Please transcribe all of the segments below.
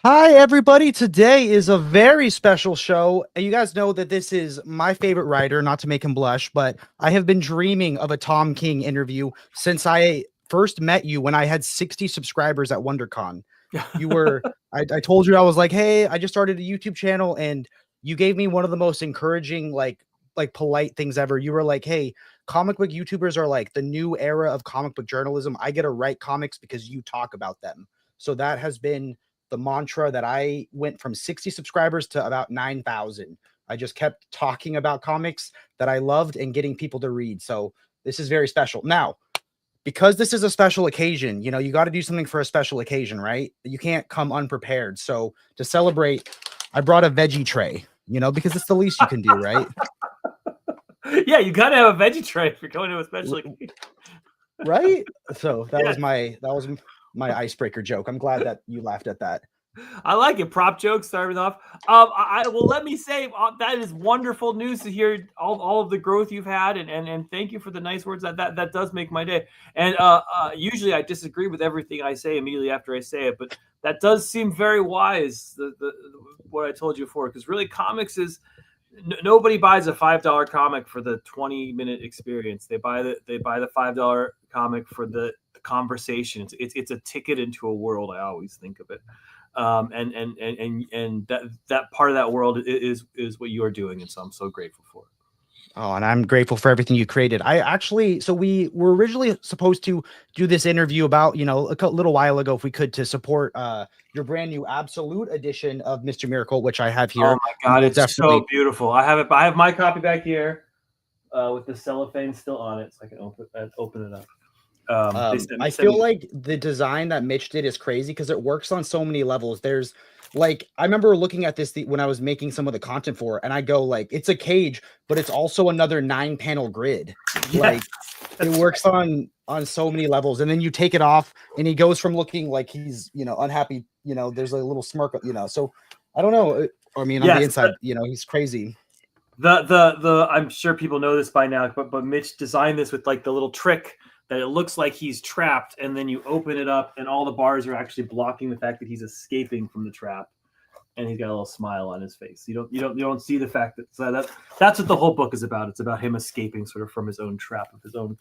Hi, everybody. Today is a very special show. You guys know that this is my favorite writer, not to make him blush, but I have been dreaming of a Tom King interview since I first met you when I had 60 subscribers at WonderCon. You were, I told you, I was like, hey, I just started a YouTube channel, and you gave me one of the most encouraging, like polite things ever. You were like, hey, comic book YouTubers are like the new era of comic book journalism. I get to write comics because you talk about them. So that has been the mantra that I went from 60 subscribers to about 9,000. I just kept talking about comics that I loved and getting people to read. So this is very special. Now, because this is a special occasion, you got to do something for a special occasion, right? You can't come unprepared. So to celebrate, I brought a veggie tray, because it's the least you can do, right? Yeah, you gotta have a veggie tray if you're going to a special occasion. Right? So that Yes. was my icebreaker joke. I'm glad that you laughed at that. I like it. Prop jokes starting off. Well, let me say that is wonderful news to hear all of the growth you've had, and thank you for the nice words. That does make my day. And usually I disagree with everything I say immediately after I say it, but that does seem very wise. What I told you before, because really comics is nobody buys a $5 comic for the 20-minute experience. They buy the $5 comic for the conversation. It's a ticket into a world. I always think of it. And that part of that world is what you are doing, and so I'm so grateful for it. Oh, and I'm grateful for everything you created. So we were originally supposed to do this interview about, a little while ago, if we could, to support your brand new Absolute edition of Mr. Miracle, which I have here. Oh my God, We'll it's definitely so beautiful. I have it. I have my copy back here with the cellophane still on it, so I can open it up. I feel like the design that Mitch did is crazy because it works on so many levels. There's like, I remember looking at this when I was making some of the content for it, and I go like, it's a cage, but it's also another 9-panel grid. Like it works on so many levels. And then you take it off and he goes from looking like he's, unhappy, there's a little smirk, so I don't know. I mean, on the inside, he's crazy. I'm sure people know this by now, but Mitch designed this with like the little trick that it looks like he's trapped, and then you open it up and all the bars are actually blocking the fact that he's escaping from the trap, and he's got a little smile on his face. You don't see the fact that that's what the whole book is about. It's about him escaping sort of from his own trap of his own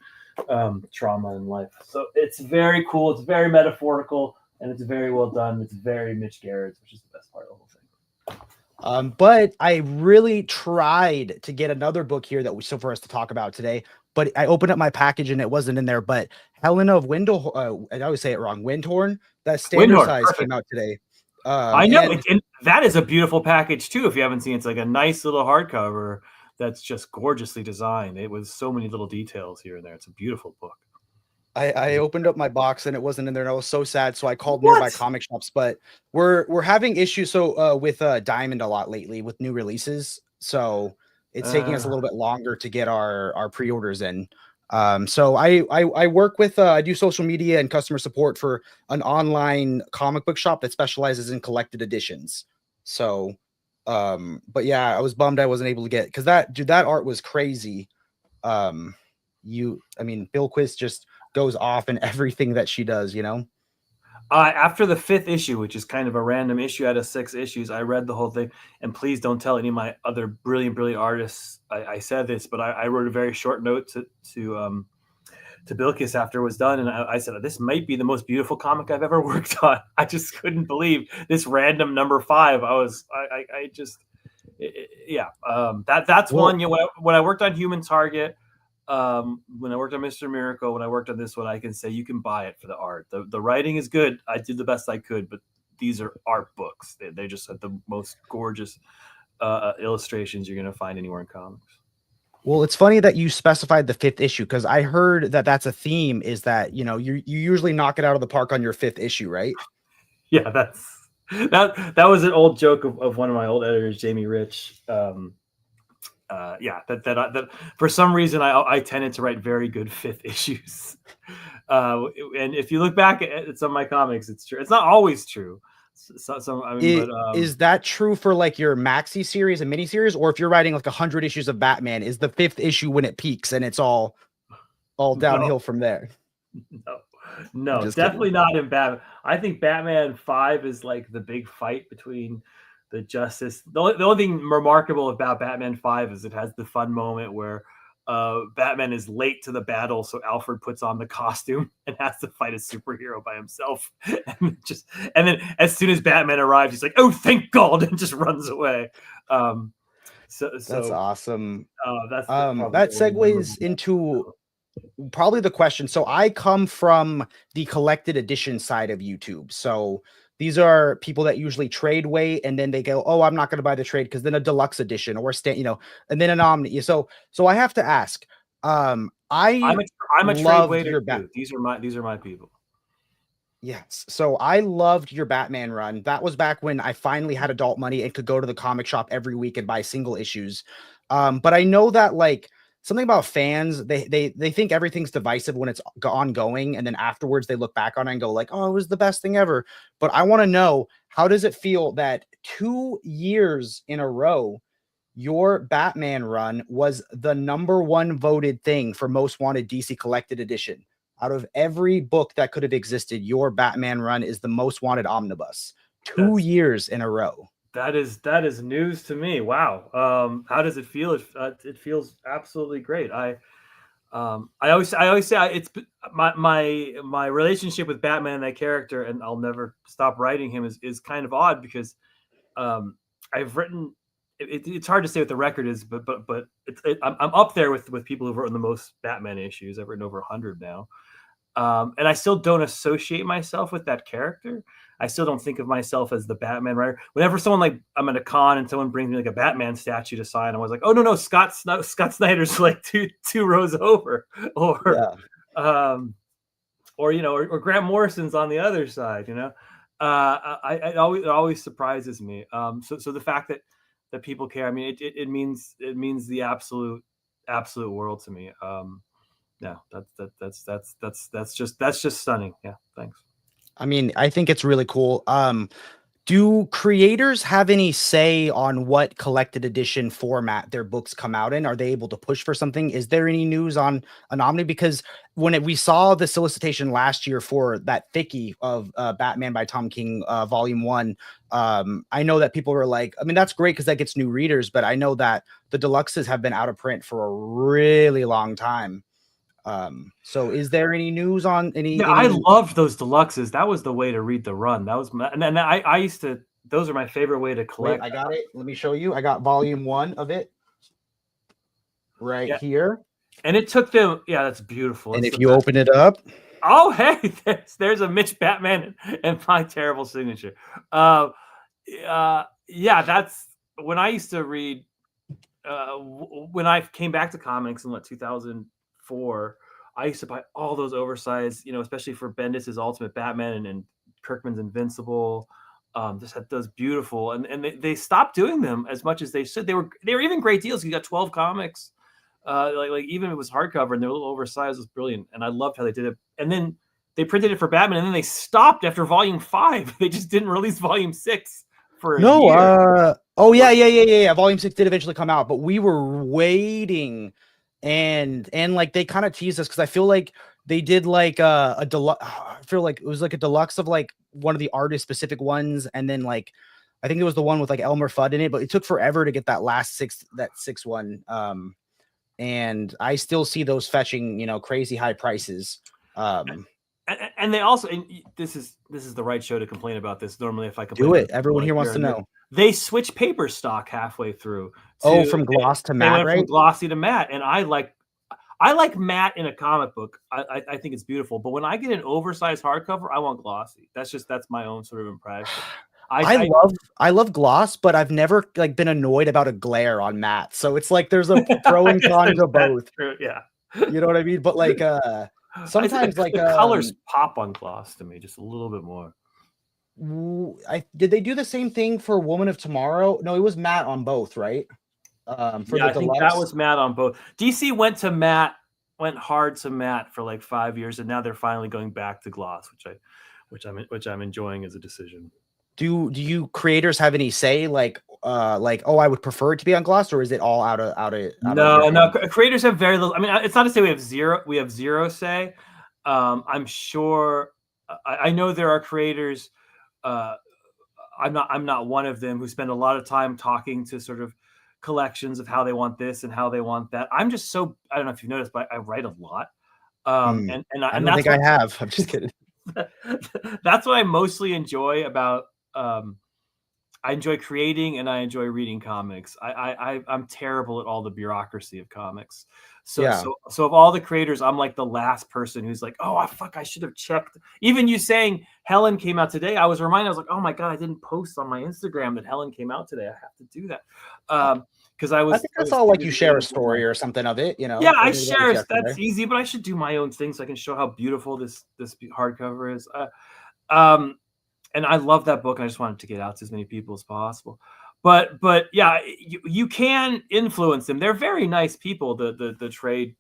trauma in life. So it's very cool. It's very metaphorical, and it's very well done. It's very Mitch Garrett's, which is the best part of the whole thing. But I really tried to get another book here that for us to talk about today. But I opened up my package and it wasn't in there. But Helen of Windhorn, I always say it wrong. Windhorn, that standard size came out today. I know, and that is a beautiful package too. If you haven't seen it, it's like a nice little hardcover that's just gorgeously designed. It was so many little details here and there. It's a beautiful book. I opened up my box and it wasn't in there, and I was so sad. So I called nearby comic shops. But we're having issues with Diamond a lot lately with new releases. So it's taking us a little bit longer to get our pre-orders in. So I work with I do social media and customer support for an online comic book shop that specializes in collected editions. So but yeah, I was bummed I wasn't able to get, because that art was crazy. I mean, Bill Quist just goes off in everything that she does, After the 5th issue, which is kind of a random issue out of 6 issues, I read the whole thing. And please don't tell any of my other brilliant artists I said this, but I wrote a very short note to Bilkis after it was done, and I said, this might be the most beautiful comic I've ever worked on. I just couldn't believe this random number 5. That's one. When I worked on Human Target, when I worked on Mr. Miracle, when I worked on this one, I can say you can buy it for the art. The writing is good. I did the best I could, but these are art books. They just have the most gorgeous illustrations you're going to find anywhere in comics. Well, it's funny that you specified the 5th issue, because I heard that that's a theme, is that, you usually knock it out of the park on your 5th issue, right? Yeah, that was an old joke of one of my old editors, Jamie Rich. That for some reason I tended to write very good 5th issues. And if you look back at some of my comics, it's true. It's not always true. Is that true for like your maxi series and mini series, or if you're writing like 100 issues of Batman, is the 5th issue when it peaks and it's all downhill from there? No, No, Just definitely kidding. not in Batman. I think Batman 5 is like the big fight between the Justice. The only thing remarkable about Batman 5 is it has the fun moment where Batman is late to the battle, so Alfred puts on the costume and has to fight a superhero by himself. And then as soon as Batman arrives, he's like, "Oh, thank God!" and just runs away. Um, so That's so awesome. that's probably That the only memorable. segues into probably the question. So I come from the collected edition side of YouTube. So these are people that usually trade weight and then they go, "Oh, I'm not going to buy the trade because then a deluxe edition or and then an omni." So I have to ask. I I'm a trade loved waiter your too. These are my people. Yes. So I loved your Batman run. That was back when I finally had adult money and could go to the comic shop every week and buy single issues. But I know that like something about fans, they think everything's divisive when it's ongoing, and then afterwards they look back on it and go like, "Oh, it was the best thing ever." But I want to know, how does it feel that 2 years in a row your Batman run was the #1 voted thing for most wanted DC collected edition? Out of every book that could have existed, your Batman run is the most wanted omnibus. Two That's years in a row. that is news to me. Wow. How does it feel? It feels absolutely great. I always say it's my relationship with Batman, that character, and I'll never stop writing him, is kind of odd because I've written. It's hard to say what the record is, but I'm up there with people who've written the most Batman issues. I've written over 100 now. And I still don't associate myself with that character. I still don't think of myself as the Batman writer. Whenever someone, like, I'm at a con and someone brings me like a Batman statue to sign, I was like, "Oh, no, Scott Snyder's like two rows over," or Yeah. um, or Grant Morrison's on the other side. It always surprises me. So the fact that people care, I mean, it means the absolute world to me. Yeah, that's just stunning. Yeah, thanks. I mean, I think it's really cool. Do creators have any say on what collected edition format their books come out in? Are they able to push for something? Is there any news on an Omni? Because we saw the solicitation last year for that thickie of Batman by Tom King, Volume 1, I know that people were like, I mean, that's great because that gets new readers, but I know that the deluxes have been out of print for a really long time. So is there any news on Yeah, I any? loved those deluxes. That was the way to read the run. That was and then I used to. Those are my favorite way to Wait, collect. I got it. Let me show you. I got Volume 1 of it right Yeah, here. and it took them. Yeah, that's beautiful. And It's if the you best. open it up, Oh, hey, there's a Mitch Batman and my terrible signature. Yeah, that's when I used to read. When I came back to comics in 2004, I used to buy all those oversized, especially for Bendis's Ultimate Batman and Kirkman's Invincible. Just had those beautiful, and they stopped doing them as much as they should. They were even great deals. You got 12 comics, like even if it was hardcover and they're a little oversized, it was brilliant. And I loved how they did it. And then they printed it for Batman, and then they stopped after Volume 5. They just didn't release Volume 6 for a no, year. oh yeah. Volume 6 did eventually come out, but we were waiting, and like they kind of teased us because I feel like they did like a deluxe. I feel like it was like a deluxe of like one of the artist specific ones, and then like I think it was the one with like Elmer Fudd in it, but it took forever to get that last six one. And I still see those fetching, crazy high prices. And they also, and this is the right show to complain about this. Normally, if I complain Do about it. Everyone here wants to know. they switch paper stock halfway through. Oh, from gloss to They matte, went from right? glossy to matte, and I like matte in a comic book. I think it's beautiful, but when I get an oversized hardcover, I want glossy. That's my own sort of impression. I love gloss, but I've never like been annoyed about a glare on matte. So it's like there's a pro and con to both. True, yeah. You know what I mean? But like sometimes like the colors pop on gloss to me just a little bit more. did they do the same thing for Woman of Tomorrow? No, it was matte on both, right? For the I think that was matte on both. DC went hard to matte for like 5 years, and now they're finally going back to gloss, which I'm enjoying as a decision. Do you creators have any say like oh, I would prefer it to be on gloss, or is it all out of No, creators have very little. I mean, it's not to say we have zero say. I'm sure. I know there are creators. I'm not one of them who spend a lot of time talking to sort of collections of how they want this and how they want that. I'm just so I don't know if you've noticed, but I write a lot. I And don't that's think I have. I'm just kidding. that's what I mostly enjoy about I enjoy creating and I enjoy reading comics. I'm terrible at all the bureaucracy of comics. So Yeah. so of all the creators, I'm like the last person who's like, oh fuck, I should have checked. Even you saying Helen came out today, I was reminded. I was like, oh my god, I didn't post on my Instagram that Helen came out today. I have to do that. Because I I think was that's all like too you busy share getting a into my story or something of it, you know. yeah, I I did that share. That's yesterday. easy, but I should do my own thing so I can show how beautiful this hardcover is. Um, and I love that book, and I just wanted to get out to as many people as possible. But yeah, you can influence them. They're very nice people. The trade,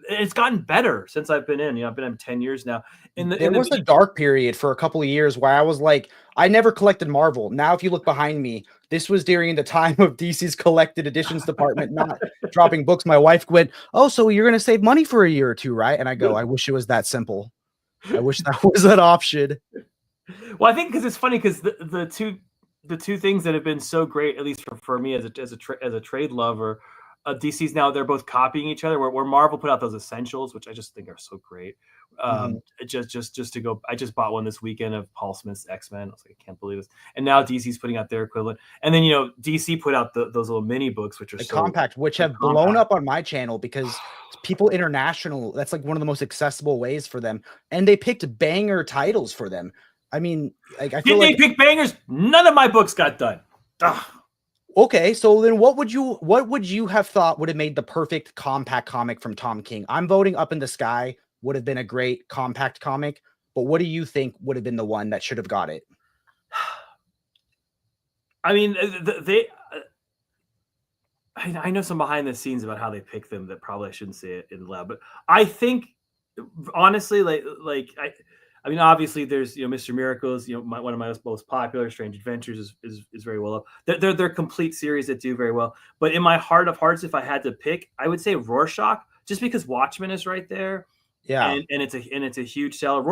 it's gotten better since I've been in. You know, I've been in 10 years now. There was a dark period for a couple of years where I was like, I never collected Marvel. Now, if you look behind me, this was during the time of DC's collected editions department not dropping books. My wife went, "Oh, so you're going to save money for a year or two, right?" And I go, "I wish it was that simple. I wish that was an option." Well, I think because it's funny because the two things that have been so great, at least for me as a trade lover, DC's now they're both copying each other. Where Marvel put out those essentials, which I just think are so great. Just to go, I just bought one this weekend of Paul Smith's X-Men. I was like, I can't believe this. And now DC's putting out their equivalent. And then DC put out those little mini books, which are so compact, which have blown up on my channel because people international. That's like one of the most accessible ways for them, and they picked banger titles for them. I mean, like I feel Did they pick bangers? None of my books got done. Ugh. Okay, so then what would you have thought would have made the perfect compact comic from Tom King? I'm voting Up in the Sky would have been a great compact comic, but what do you think would have been the one that should have got it? I mean, I know some behind the scenes about how they pick them that probably I shouldn't say it in loud, but I think honestly, I mean, obviously, there's Mr. Miracles. One of my most popular, Strange Adventures, is very well up. They're complete series that do very well. But in my heart of hearts, if I had to pick, I would say Rorschach, just because Watchmen is right there. Yeah, and it's a huge seller.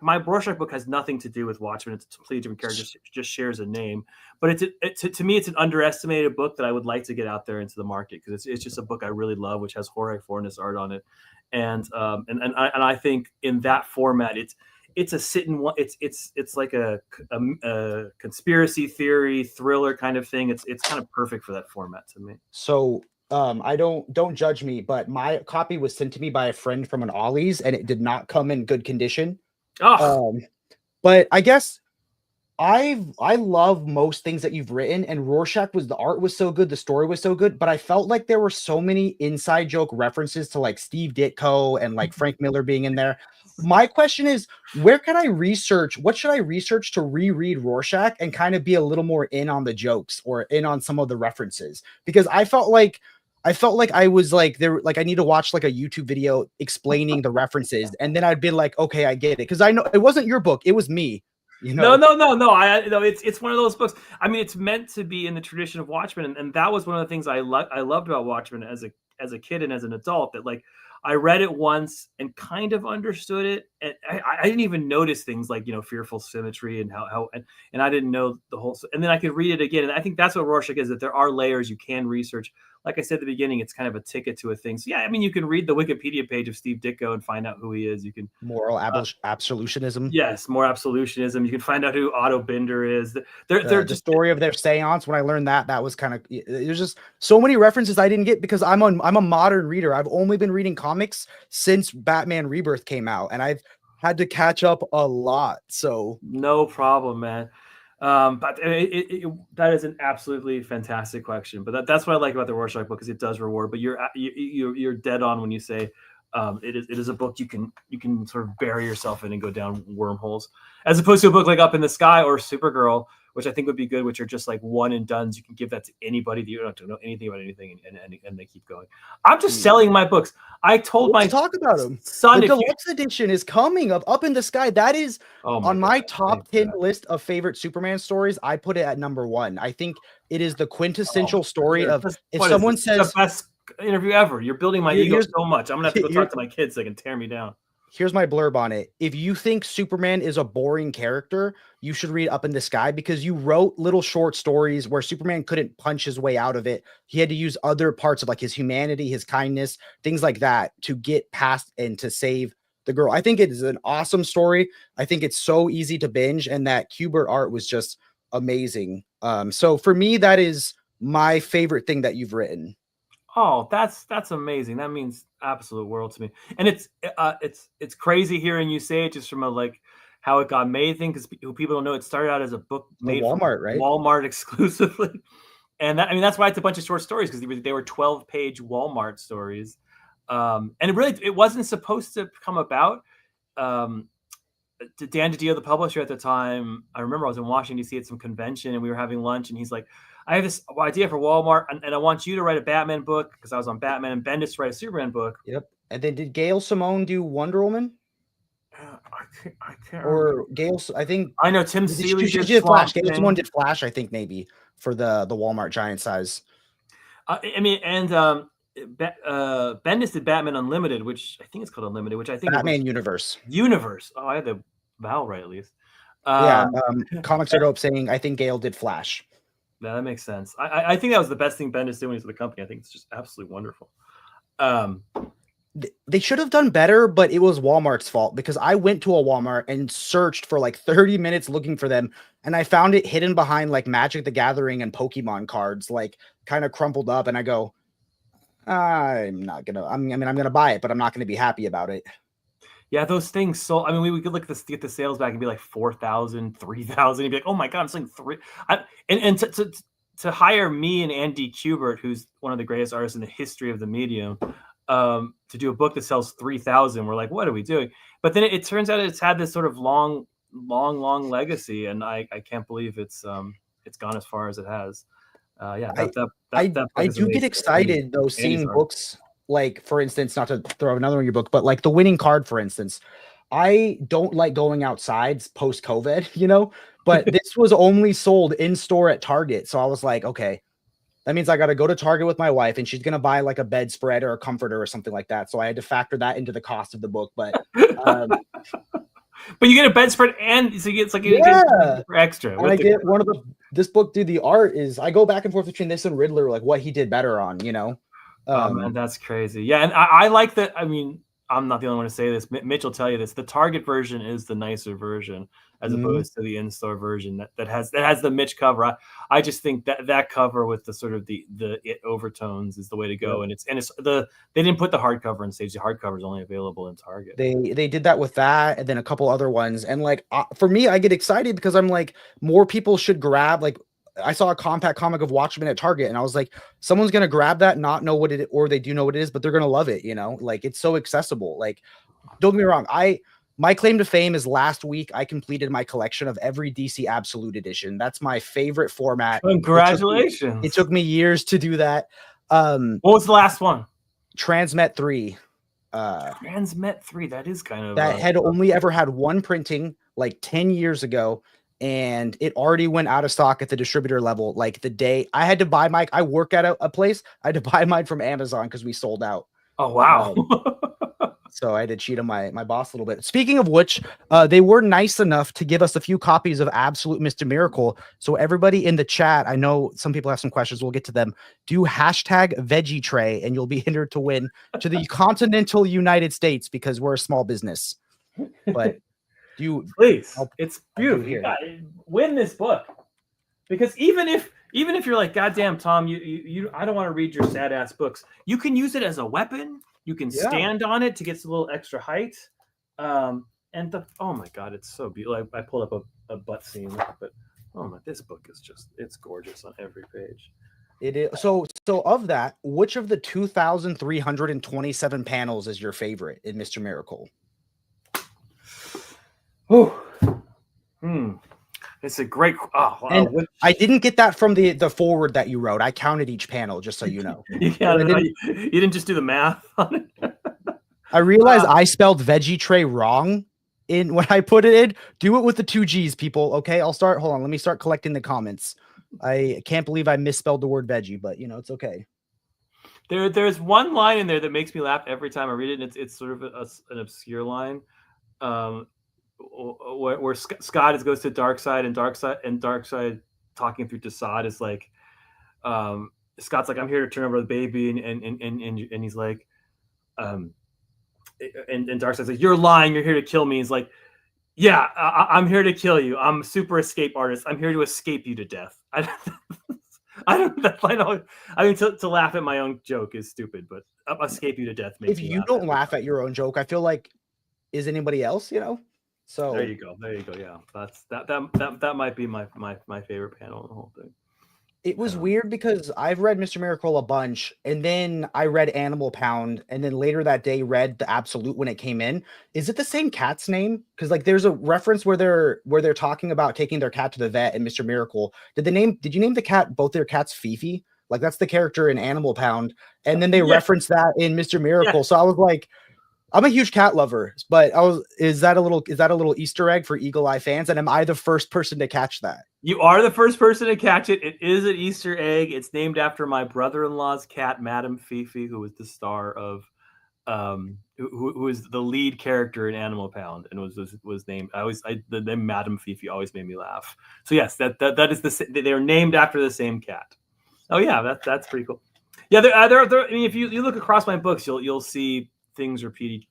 My Rorschach book has nothing to do with Watchmen. It's a completely different character, just shares a name. But to me, it's an underestimated book that I would like to get out there into the market because it's just a book I really love, which has Jorge Fornes art on it, and I think in that format, it's a sit and one. It's like a conspiracy theory thriller kind of thing. It's kind of perfect for that format to me. So I don't judge me, but my copy was sent to me by a friend from an Ollie's, and it did not come in good condition. Oh, but I guess I love most things that you've written, and Rorschach the art was so good, the story was so good, but I felt like there were so many inside joke references to like Steve Ditko and like Frank Miller being in there. My question is, what should I research to reread Rorschach and kind of be a little more in on the jokes or in on some of the references? Because I felt like I was like there, like I need to watch like a YouTube video explaining the references, and then I'd be like, okay, I get it. Because I know it wasn't your book, it was me. No. It's one of those books. I mean, it's meant to be in the tradition of Watchmen, and that was one of the things I loved about Watchmen as a kid and as an adult. That like I read it once and kind of understood it, and I didn't even notice things like fearful symmetry and how and I didn't know the whole. And then I could read it again, and I think that's what Rorschach is. That there are layers you can research. Like I said at the beginning, it's kind of a ticket to a thing. So yeah, I mean, you can read the Wikipedia page of Steve Ditko and find out who he is. You can moral absolutionism. Yes, more absolutionism. You can find out who Otto Binder is. They're the story of their seance. When I learned that was kind of, there's just so many references I didn't get because I'm a modern reader. I've only been reading comics since Batman Rebirth came out, and I've had to catch up a lot. So no problem, man. But that is an absolutely fantastic question. But that's what I like about the Rorschach book, because it does reward. But you're dead on when you say it is a book you can sort of bury yourself in and go down wormholes, as opposed to a book like Up in the Sky or Supergirl, which I think would be good, which are just like one and dones. You can give that to anybody that you don't have to know anything about anything, and they keep going. I'm just selling my books. I told my talk about them. Son, the deluxe edition is coming of Up in the Sky. That is on my top 10 list of favorite Superman stories. I put it at number 1. I think it is the quintessential story of if someone says the best interview ever. You're building my ego so much. I'm gonna have to go talk to my kids so they can tear me down. here's my blurb on it. If you think Superman is a boring character, you should read Up in the Sky, because you wrote little short stories where Superman couldn't punch his way out of it. He had to use other parts of like his humanity, his kindness, things like that to get past and to save the girl. I think it is an awesome story. I think it's so easy to binge, and that Kubert art was just amazing. So for me, that is my favorite thing that you've written. Oh, that's amazing. That means absolute world to me. And it's crazy hearing you say it just from a like how it got made thing, because people don't know it started out as a book made Walmart, for right? Walmart exclusively. And that, I mean, that's why it's a bunch of short stories, because they were 12-page Walmart stories. And it wasn't supposed to come about. Dan DiDio, the publisher at the time, I remember I was in Washington D.C. at some convention, and we were having lunch, and he's like, "I have this idea for Walmart, and I want you to write a Batman book," because I was on Batman, and Bendis to write a Superman book. Yep. And then did Gail Simone do Wonder Woman? I can't Or remember. Gail, I think I know Tim Seeley she did did Flash. Swamp Gail Thing. Simone did Flash, I think, maybe for the Walmart giant size. I mean, and Bendis did Batman Unlimited, which I think it's called Unlimited, which I think Batman Universe. Oh, I had the vowel right at least. Comics are dope saying I think Gail did Flash. Yeah, that makes sense. I think that was the best thing Bendis did when he was with the company. I think it's just absolutely wonderful. They should have done better, but it was Walmart's fault, because I went to a Walmart and searched for like 30 minutes looking for them, and I found it hidden behind like Magic the Gathering and Pokemon cards, like kind of crumpled up, and I go, I'm gonna buy it, but I'm not gonna be happy about it. Yeah, those things sold. I mean, we could look at get the sales back and be like 4,000, 3,000. You'd be like, oh my God, I'm selling three. And to hire me and Andy Kubert, who's one of the greatest artists in the history of the medium, to do a book that sells 3,000, we're like, what are we doing? But then it turns out it's had this sort of long legacy, and I can't believe it's gone as far as it has. I do get excited though seeing books like, for instance, not to throw another one in your book, but like The Winning Card, for instance. I don't like going outside post COVID, but this was only sold in store at Target. So I was like, okay, that means I got to go to Target with my wife, and she's going to buy like a bedspread or a comforter or something like that. So I had to factor that into the cost of the book. But but you get a bedspread, and so it's like you get for extra. And I get this book, dude. The art is, I go back and forth between this and Riddler, like what he did better on, Oh man, that's crazy. Yeah, and I like that. I mean, I'm not the only one to say this. Mitch will tell you this. The Target version is the nicer version, as opposed to the in-store version that has the Mitch cover. I just think that cover with the sort of the it overtones is the way to go. Yep. And they didn't put the hardcover on stage. The hardcover is only available in Target. They did that with that, and then a couple other ones. And like for me, I get excited because I'm like, more people should grab. Like, I saw a compact comic of Watchmen at Target, and I was like, someone's gonna grab that, not know what it, or they do know what it is, but they're gonna love it. Like, it's so accessible. Like, don't get me wrong, my claim to fame is last week I completed my collection of every DC Absolute Edition. That's my favorite format. Congratulations! It took me years to do that. What was the last one? Transmet 3. Transmet 3. That is kind of that had only ever had one printing like 10 years ago. And it already went out of stock at the distributor level. Like the day I had to buy mine, I work at a place. I had to buy mine from Amazon because we sold out. Oh, wow. So I had to cheat on my boss a little bit. Speaking of which, they were nice enough to give us a few copies of Absolute Mr. Miracle. So everybody in the chat, I know some people have some questions. We'll get to them. Do hashtag veggie tray, and you'll be entered to win to the continental United States, because we're a small business. But please, it's beautiful. You gotta win this book, because even if you're like, goddamn Tom, you I don't want to read your sad ass books. You can use it as a weapon. You can stand on it to get a little extra height. Oh my God, it's so beautiful. I pulled up a butt scene, but oh my, this book is it's gorgeous on every page. It is. So of that, which of the 2,327 panels is your favorite in Mr. Miracle? It's a great. I didn't get that from the forward that you wrote. I counted each panel, just so you know. You didn't just do the math on it. I realized I spelled veggie tray wrong when I put it in. Do it with the 2 G's, people. Okay, I'll start. Hold on, let me start collecting the comments. I can't believe I misspelled the word veggie, but it's okay. There's one line in there that makes me laugh every time I read it. And it's sort of an obscure line, where Scott goes to Darkseid, and Darkseid talking through Desaad is like, Scott's like, I'm here to turn over the baby, and he's like, and Darkseid's like, you're lying, you're here to kill me. He's like, yeah, I'm here to kill you. I'm a super escape artist. I'm here to escape you to death. I mean, to laugh at my own joke is stupid, but escape you to death makes If me you laugh don't laugh at your own joke, I feel like, is anybody else, you know? So there you go. Yeah, that might be my favorite panel in the whole thing. it was weird because I've read Mr. Miracle a bunch, and then I read Animal Pound, and then later that day read The Absolute when it came in. Is it the same cat's name? Because like there's a reference where they're talking about taking their cat to the vet in Mr. Miracle. Did you name the cat, both their cats, Fifi? Like that's the character in Animal Pound, and then they reference that in Mr. Miracle. So I was like, I'm a huge cat lover, but is that a little Easter egg for Eagle Eye fans? And am I the first person to catch that? You are the first person to catch it. It is an Easter egg. It's named after my brother-in-law's cat, Madame Fifi, who was the star of, who was the lead character in Animal Pound, and was named. The name Madame Fifi always made me laugh. So yes, that is they are named after the same cat. Oh yeah, that's pretty cool. Yeah, I mean, if you look across my books, you'll see things repeated,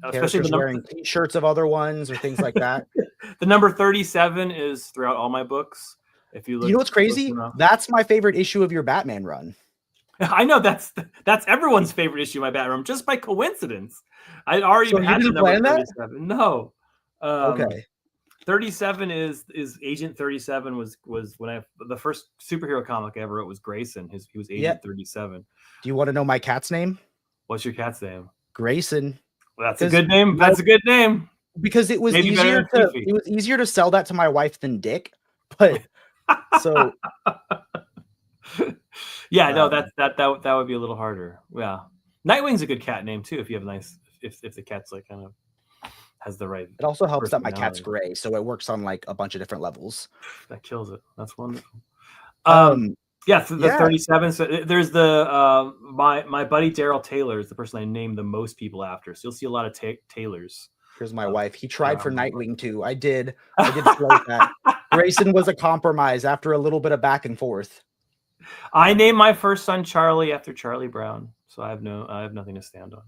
especially wearing T-shirts of other ones or things like that. The number 37 is throughout all my books. If you look, you know what's crazy? That's my favorite issue of your Batman run. I know that's everyone's favorite issue of my Batman run, just by coincidence. I'd already had the number 37. No. Okay. 37 is Agent 37 was when the first superhero comic I ever wrote was Grayson. He was Agent 37. Do you want to know my cat's name? What's your cat's name? Grayson. Well, that's a good name. That's a good name. Because it was easier to sell that to my wife than Dick. But so yeah, no, that would be a little harder. Yeah. Nightwing's a good cat name too, if you have if the cat's like kind of has the right. It also helps that my cat's gray, so it works on like a bunch of different levels. That kills it. That's wonderful. Yeah, so the 37. So there's the my buddy Daryl Taylor is the person I named the most people after. So you'll see a lot of Taylors. Here's my wife. He tried for Nightwing too. I did float that. Grayson was a compromise after a little bit of back and forth. I named my first son Charlie after Charlie Brown, so I have nothing to stand on.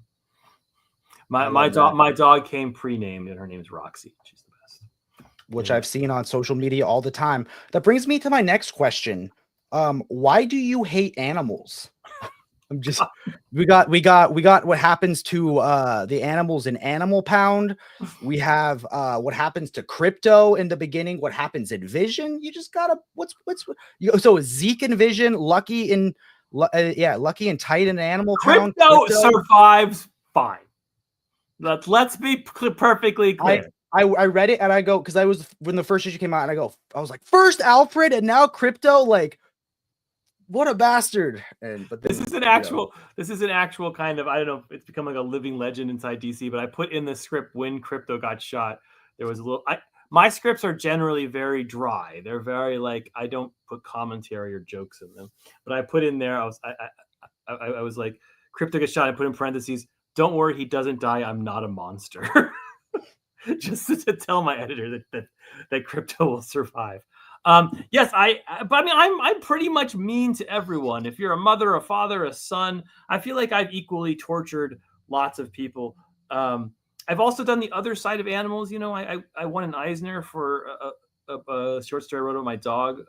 My dog came pre-named, and her name's Roxy. She's the best. Which I've seen on social media all the time. That brings me to my next question. Why do you hate animals? I'm just we got what happens to the animals in Animal Pound. We have what happens to Crypto in the beginning, what happens in Vision. You just gotta so Zeke in Vision, Lucky and Tight in Animal Pound. Crypto survives fine. Let's be perfectly clear. I read it and I go, because when the first issue came out, and I was like, first Alfred and now Crypto, like, what a bastard. But this is an actual kind of, I don't know, it's become like a living legend inside DC, but I put in the script when Crypto got shot, there was a little, my scripts are generally very dry. They're very like, I don't put commentary or jokes in them, but I put in there, I was like, Crypto gets shot. I put in parentheses, don't worry, he doesn't die. I'm not a monster. Just to tell my editor that Crypto will survive. Yes, but I mean, I'm pretty much mean to everyone. If you're a mother, a father, a son, I feel like I've equally tortured lots of people. I've also done the other side of animals. You know, I won an Eisner for a short story I wrote about my dog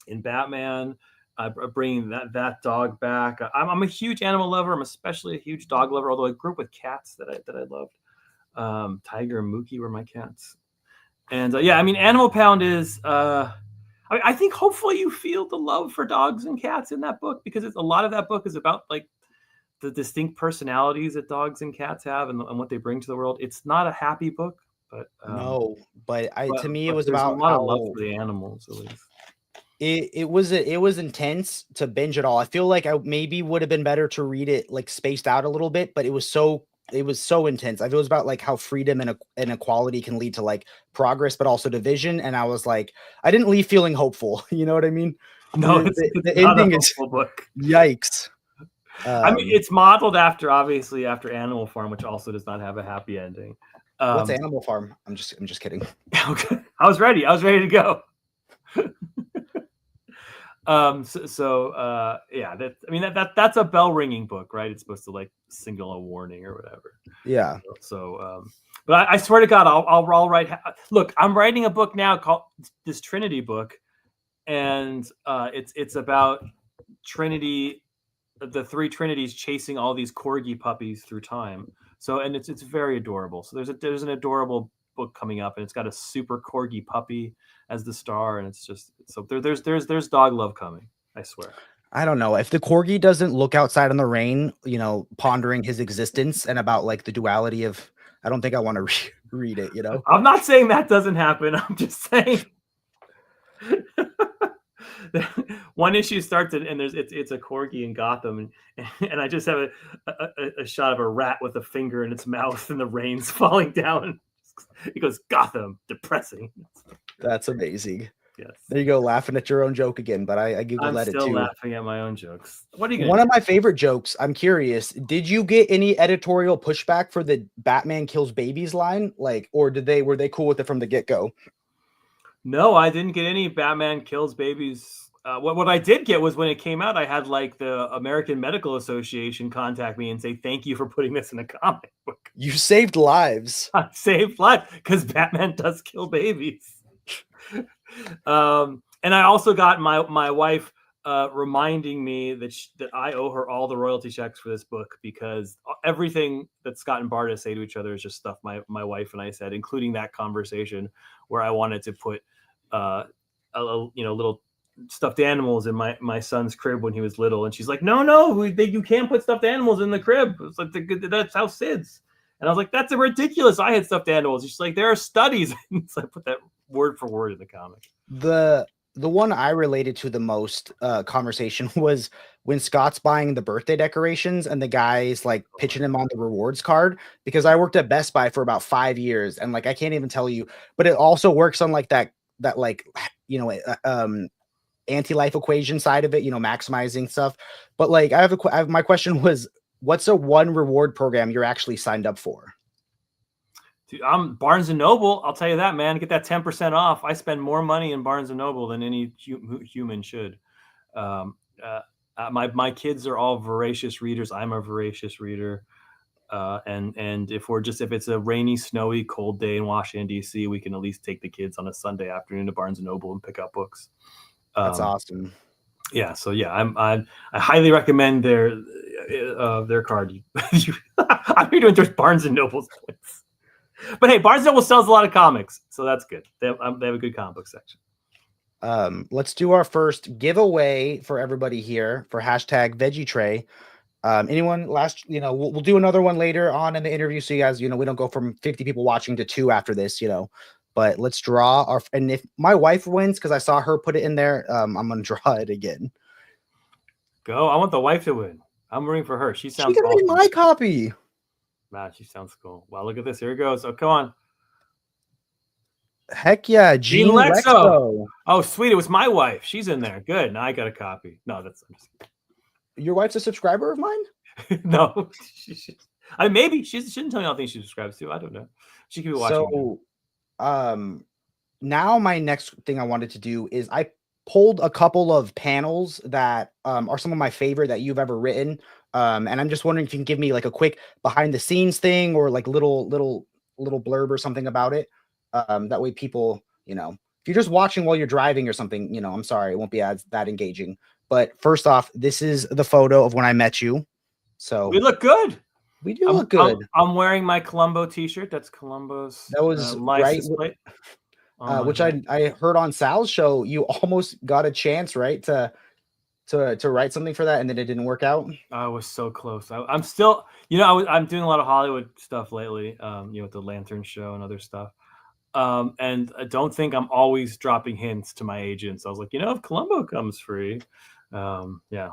in Batman. Bringing that dog back. I'm a huge animal lover. I'm especially a huge dog lover. Although I grew up with cats that I loved. Tiger and Mookie were my cats. And I mean, Animal Pound is. I think hopefully you feel the love for dogs and cats in that book, because a lot of that book is about like the distinct personalities that dogs and cats have and what they bring to the world. It's not a happy book, but to me it was about a lot of love for the animals at least. It was intense to binge it all. I feel like I maybe would have been better to read it like spaced out a little bit, but it was so intense. I feel it was about like how freedom and equality can lead to like progress, but also division. And I was like, I didn't leave feeling hopeful. You know what I mean? No, the ending is book. Yikes. I mean, it's modeled after Animal Farm, which also does not have a happy ending. What's Animal Farm? I'm just kidding. Okay, I was ready to go. Yeah, that's a bell ringing book, right? It's supposed to like signal a warning or whatever. Yeah. But I swear to God, I'll write. Look, I'm writing a book now called this Trinity book, and it's about Trinity, the three Trinities chasing all these corgi puppies through time. So, and it's very adorable. So there's an adorable book coming up, and it's got a super corgi puppy as the star, and it's just so there's dog love coming. I swear. I don't know if the corgi doesn't look outside in the rain, pondering his existence and about like the duality of. I don't think I want to read it. I'm not saying that doesn't happen. I'm just saying. One issue starts and it's a corgi in Gotham, and I just have a shot of a rat with a finger in its mouth and the rain's falling down. He goes, Gotham, depressing. That's amazing. Yes. There you go, laughing at your own joke again, but I giggled at it too. I'm still laughing at my own jokes. What are you? One of my favorite jokes. I'm curious. Did you get any editorial pushback for the Batman kills babies line, or were they cool with it from the get go? No, I didn't get any Batman kills babies. What I did get was when it came out, I had like the American Medical Association contact me and say, thank you for putting this in a comic book. You saved lives. I saved lives because Batman does kill babies. And I also got my wife reminding me that I owe her all the royalty checks for this book, because everything that Scott and Barta say to each other is just stuff my wife and I said, including that conversation where I wanted to put little stuffed animals in my son's crib when he was little, and she's like, no, you can't put stuffed animals in the crib. It's like that's how Sid's. And I was like, that's ridiculous. I had stuffed animals. She's like, there are studies. So I put that word for word in the comic. The one I related to the most conversation was when Scott's buying the birthday decorations and the guy's like pitching him on the rewards card, because I worked at Best Buy for about 5 years, and like I can't even tell you, but it also works on like that like anti-life equation side of it, maximizing stuff. But like my question was, what's a one reward program you're actually signed up for? Dude, I'm Barnes & Noble. I'll tell you that, man. Get that 10% off. I spend more money in Barnes & Noble than any human should. My kids are all voracious readers. I'm a voracious reader. And if it's a rainy, snowy, cold day in Washington, D.C., we can at least take the kids on a Sunday afternoon to Barnes & Noble and pick up books. That's awesome. Yeah. So yeah, I highly recommend their card. I'm here to endorse Barnes & Noble's points. But hey, Barnes & Noble sells a lot of comics, so that's good. They have a good comic book section. Let's do our first giveaway for everybody here for #VeggieTray. Anyone we'll do another one later on in the interview, so you guys, we don't go from 50 people watching to 2 after this, but let's draw and if my wife wins, because I saw her put it in there, I'm gonna draw it again. Go. I want the wife to win. I'm rooting for her. She sounds awesome. My copy. Man, she sounds cool. Wow, look at this. Here it goes. Oh, come on. Heck yeah, Jean Lexo. Oh, sweet. It was my wife. She's in there. Good. Now I got a copy. No, I'm just kidding. Your wife's a subscriber of mine? No. Maybe. She shouldn't tell me all the things she subscribes to. I don't know. She could be watching. So, now my next thing I wanted to do is I pulled a couple of panels that are some of my favorite that you've ever written. And I'm just wondering if you can give me like a quick behind the scenes thing, or like little blurb or something about it. That way people, if you're just watching while you're driving or something, I'm sorry, it won't be that engaging. But first off, this is the photo of when I met you. So we look good. We do look good. I'm wearing my Columbo t-shirt. That's Columbo's. That was license right. plate. Which I heard on Sal's show, you almost got a chance, right, to write something for that, and then it didn't work out. I was so close. I'm still, I'm doing a lot of Hollywood stuff lately, with the Lantern show and other stuff. And I don't think I'm always dropping hints to my agents. I was like, if Columbo comes free, yeah.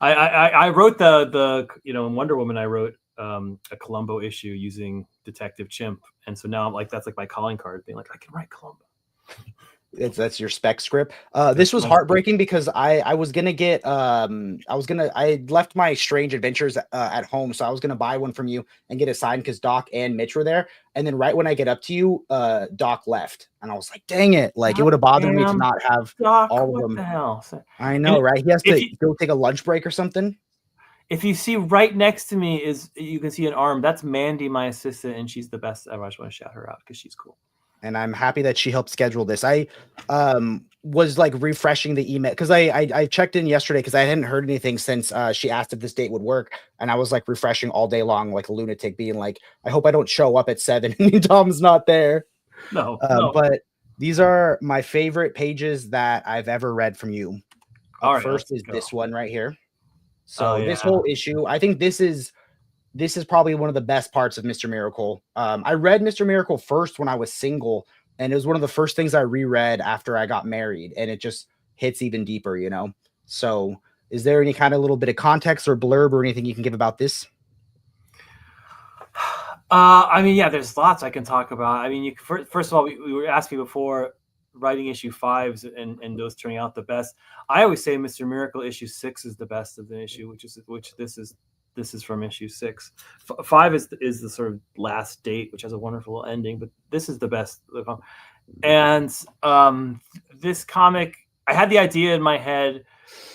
I wrote the in Wonder Woman, I wrote a Columbo issue using Detective Chimp, and so now I'm like, that's like my calling card, being like, I can write Columbo. That's your spec script. That's This was my heartbreaking because I was gonna get I left my Strange Adventures at home, so I was gonna buy one from you and get it signed because Doc and Mitch were there. And then right when I get up to you, Doc left, and I was like, "Dang it!" Like it would have bothered me to goddamn not have Doc. all of What them. the hell? I And know, right? He has if to you go take a lunch break or something. if you see right next to me is you can see an arm. That's Mandy, my assistant, and she's the best ever. I just want to shout her out because she's cool. And I'm happy that she helped schedule this. I was like refreshing the email because I checked in yesterday because I hadn't heard anything since she asked if this date would work, and I was like refreshing all day long like a lunatic, being like, I hope I don't show up at 7 and Tom's not there. No. But these are my favorite pages that I've ever read from you. All right, First is go. this one right here. So this yeah. whole issue, I think this is probably one of the best parts of Mr. Miracle. I read Mr. Miracle first when I was single, and it was one of the first things I reread after I got married, and it just hits even deeper, you know? So is there any kind of little bit of context or blurb or anything you can give about this? I mean, yeah, there's lots I can talk about. I mean, first of all, we were asking before writing issue 5s and those turning out the best. I always say Mr. Miracle issue 6 is the best of the issue, which this is from issue 6. 5 is the sort of last date, which has a wonderful ending, but this is the best. And this comic, I had the idea in my head,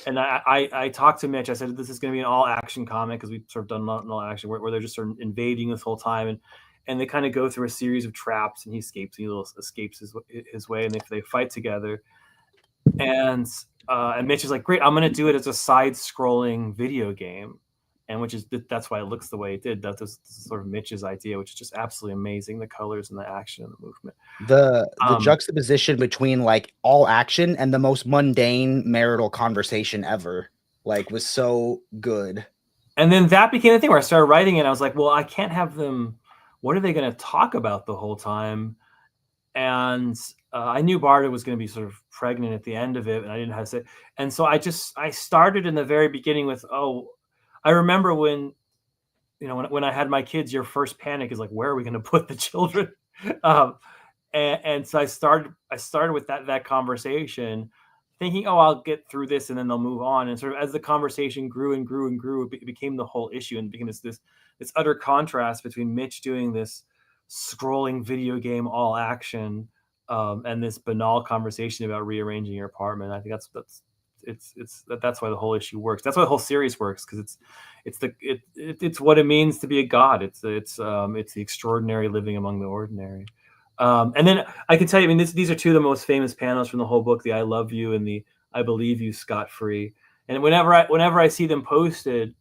and I talked to Mitch. I said, this is going to be an all action comic because we've sort of done an all action where they're just sort of invading this whole time, and they kind of go through a series of traps, and he escapes his way, and they fight together. And Mitch is like, great, I'm going to do it as a side scrolling video game. And that's why it looks the way it did. That's sort of Mitch's idea, which is just absolutely amazing. The colors and the action and the movement. The juxtaposition between like all action and the most mundane marital conversation ever, like, was so good. And then that became the thing where I started writing it. I was like, well, I can't have them. What are they going to talk about the whole time? And I knew Barda was going to be sort of pregnant at the end of it, and I didn't know how to say. And so I started in the very beginning with, I remember when I had my kids, your first panic is like, where are we going to put the children? And so I started with that conversation, thinking, I'll get through this and then they'll move on. And sort of as the conversation grew and grew and grew, it became the whole issue, and it became this utter contrast between Mitch doing this scrolling video game all action and this banal conversation about rearranging your apartment. I think that's why the whole issue works. That's why the whole series works, because it's what it means to be a god. It's the extraordinary living among the ordinary. And then I can tell you, I mean, these are two of the most famous panels from the whole book: the "I love you" and the "I believe you scot free." And whenever I see them posted,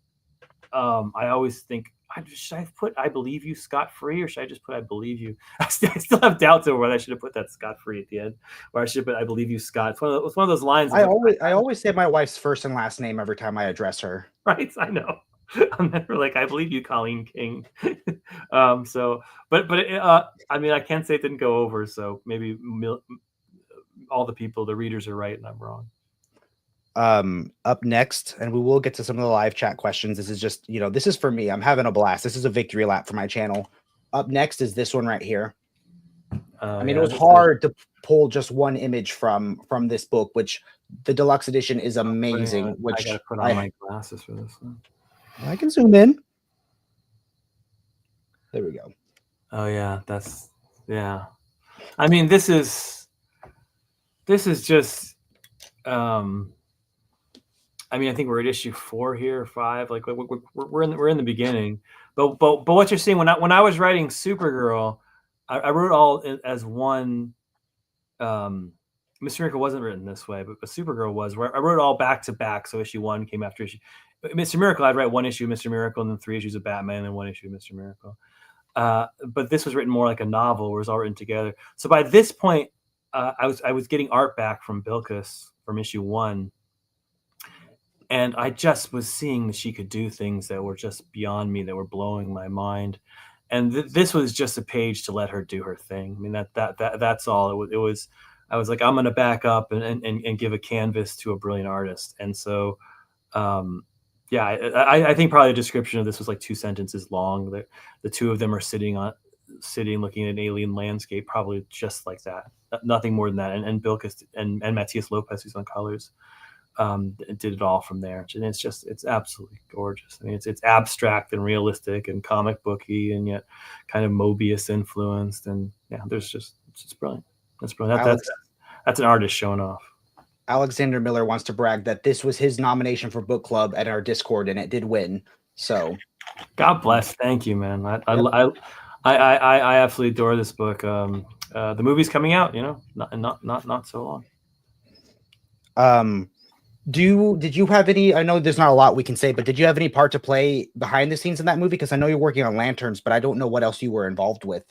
I always think, should I put "I believe you scot free" or should I just put "I believe you"? I still have doubts over whether I should have put that scot free at the end, or I should have put "I believe you Scott." It's one of those lines. I always say my wife's first and last name every time I address her. Right, I know. I'm never like, "I believe you, Colleen King." So, but I mean, I can't say it didn't go over. So maybe all the readers are right and I'm wrong. Up next, and we will get to some of the live chat questions. This is just, this is for me. I'm having a blast. This is a victory lap for my channel. Up next is this one right here. I mean, it was hard to pull just one image from this book, which the deluxe edition is amazing. Which I gotta put on my glasses for this one. I can zoom in. There we go. Oh yeah, I mean, this is just. I mean, I think we're at issue 4 here, 5. Like we're in the beginning. But what you're seeing when I was writing Supergirl, I wrote all as one. Mr. Miracle wasn't written this way, but Supergirl was. Where I wrote it all back to back. So issue 1 came after issue. Mr. Miracle, I'd write one issue of Mr. Miracle and then 3 issues of Batman and then 1 issue of Mr. Miracle. But this was written more like a novel, where it was all written together. So by this point, I was getting art back from Bilkis from issue 1. And I just was seeing that she could do things that were just beyond me, that were blowing my mind. And this was just a page to let her do her thing. I mean, that's all. It was. I was like, I'm going to back up and give a canvas to a brilliant artist. And so, I think probably the description of this was like 2 sentences long. The two of them are sitting sitting looking at an alien landscape, probably just like that, nothing more than that. And Bilkis and Matias Lopez, who's on colors, did it all from there, and it's absolutely gorgeous. I mean, it's abstract and realistic and comic booky, and yet kind of Mobius influenced, and yeah, it's brilliant. That's brilliant. That's an artist showing off. Alexander Miller wants to brag that this was his nomination for book club at our Discord, and it did win. So, God bless. Thank you, man. I absolutely adore this book. The movie's coming out, not so long. Did you have any? I know there's not a lot we can say, but did you have any part to play behind the scenes in that movie? Because I know you're working on Lanterns, but I don't know what else you were involved with.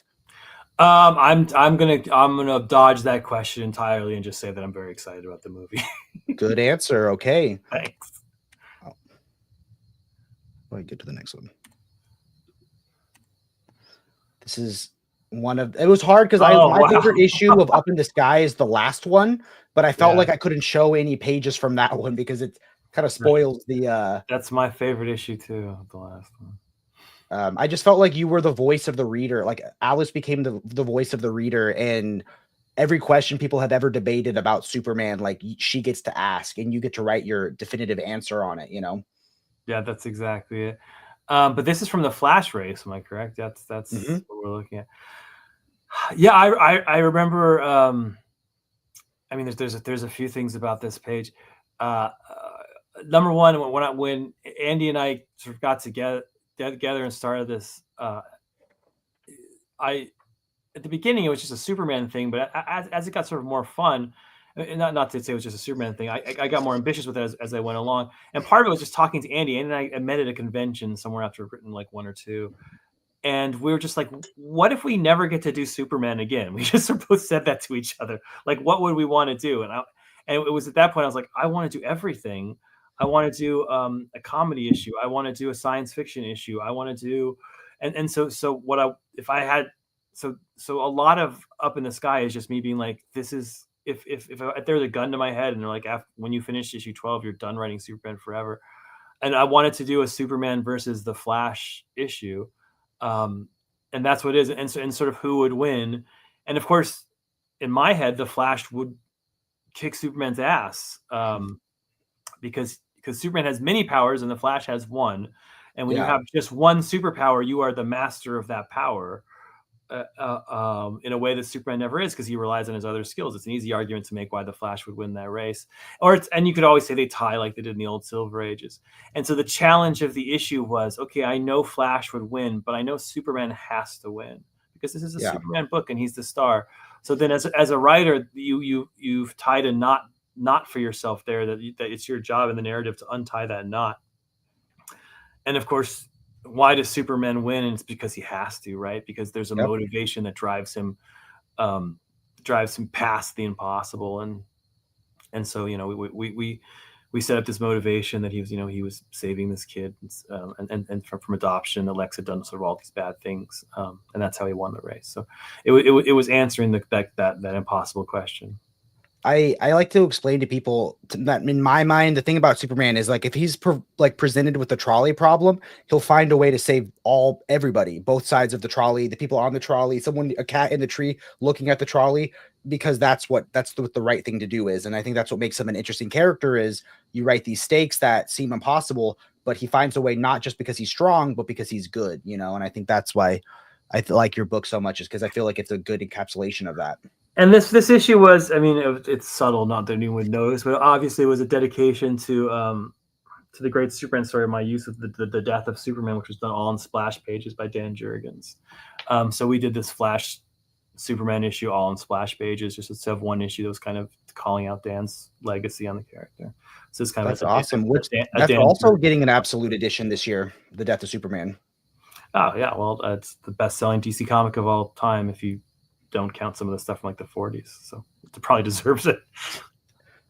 I'm gonna dodge that question entirely and just say that I'm very excited about the movie. Good answer. Okay. Thanks. Oh. Let me get to the next one. This is one of. It was hard because my favorite issue of Up in the Sky is the last one, but I felt like I couldn't show any pages from that one because it kind of spoils the. That's my favorite issue too. The last one. I just felt like you were the voice of the reader. Like Alice became the voice of the reader, and every question people have ever debated about Superman, like she gets to ask, and you get to write your definitive answer on it. Yeah, that's exactly it. But this is from the Flash race. Am I correct? That's what we're looking at. Yeah, I remember. I mean, there's a few things about this page. Number one, when Andy and I sort of got together and started this, at the beginning it was just a Superman thing, but as it got sort of more fun, not to say it was just a Superman thing, I got more ambitious with it as I went along, and part of it was just talking to Andy. And I met at a convention somewhere after I've written like one or two, and we were just like, what if we never get to do Superman again? We just sort of both said that to each other, like, what would we want to do? And it was at that point I was like, I want to do everything. I want to do a comedy issue. I want to do a science fiction issue. I want to do, so what if I had, so a lot of Up in the Sky is just me being like, this is, if there's a gun to my head and they're like, when you finish issue 12, you're done writing Superman forever. And I wanted to do a Superman versus the Flash issue. And that's what it is. And sort of who would win. And of course, in my head, the Flash would kick Superman's ass. Because Superman has many powers and the Flash has one. And when you have just one superpower, you are the master of that power in a way that Superman never is, because he relies on his other skills. It's an easy argument to make why the Flash would win that race. And you could always say they tie like they did in the old Silver Ages. And so the challenge of the issue was, okay, I know Flash would win, but I know Superman has to win because this is a Superman book and he's the star. So then as a writer, you've tied a knot for yourself there, that it's your job in the narrative to untie that knot. And of course, why does Superman win? And it's because he has to, right? Because there's a motivation that drives him past the impossible. And so, we set up this motivation that he was saving this kid, and from adoption, Alex had done sort of all these bad things, and that's how he won the race. So it was answering that impossible question. I like to explain to people that in my mind, the thing about Superman is like, if he's presented with a trolley problem, he'll find a way to save everybody, both sides of the trolley, the people on the trolley, a cat in the tree looking at the trolley, because that's what the right thing to do is. And I think that's what makes him an interesting character, is you write these stakes that seem impossible, but he finds a way, not just because he's strong, but because he's good, and I think that's why I like your book so much, is because I feel like it's a good encapsulation of that. And this issue was, I mean, it's subtle, not that anyone would notice, but obviously it was a dedication to the great Superman story, my use of the death of Superman, which was done all in splash pages by Dan Jurgens. So we did this Flash Superman issue all in splash pages, just instead of one issue that was kind of calling out Dan's legacy on the character. So it's that's awesome. That's also getting an absolute edition this year, The Death of Superman. Oh yeah, well, it's the best-selling DC comic of all time, if you don't count some of the stuff from like the 40s. So it probably deserves it.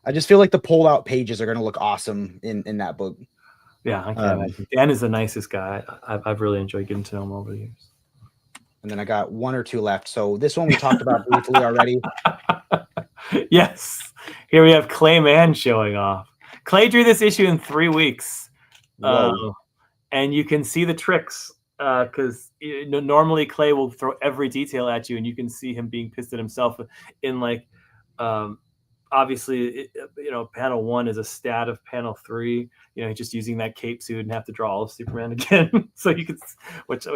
I just feel like the pulled out pages are going to look awesome in that book. Yeah, I can imagine. Dan is the nicest guy. I've really enjoyed getting to know him over the years. And then I got one or two left. So this one we talked about briefly already. Yes. Here we have Clay Mann showing off. Clay drew this issue in 3 weeks. And you can see the tricks because normally Clay will throw every detail at you, and you can see him being pissed at himself in like, obviously, panel 1 is a stat of panel 3. He's just using that cape suit and have to draw all of Superman again. So you could, which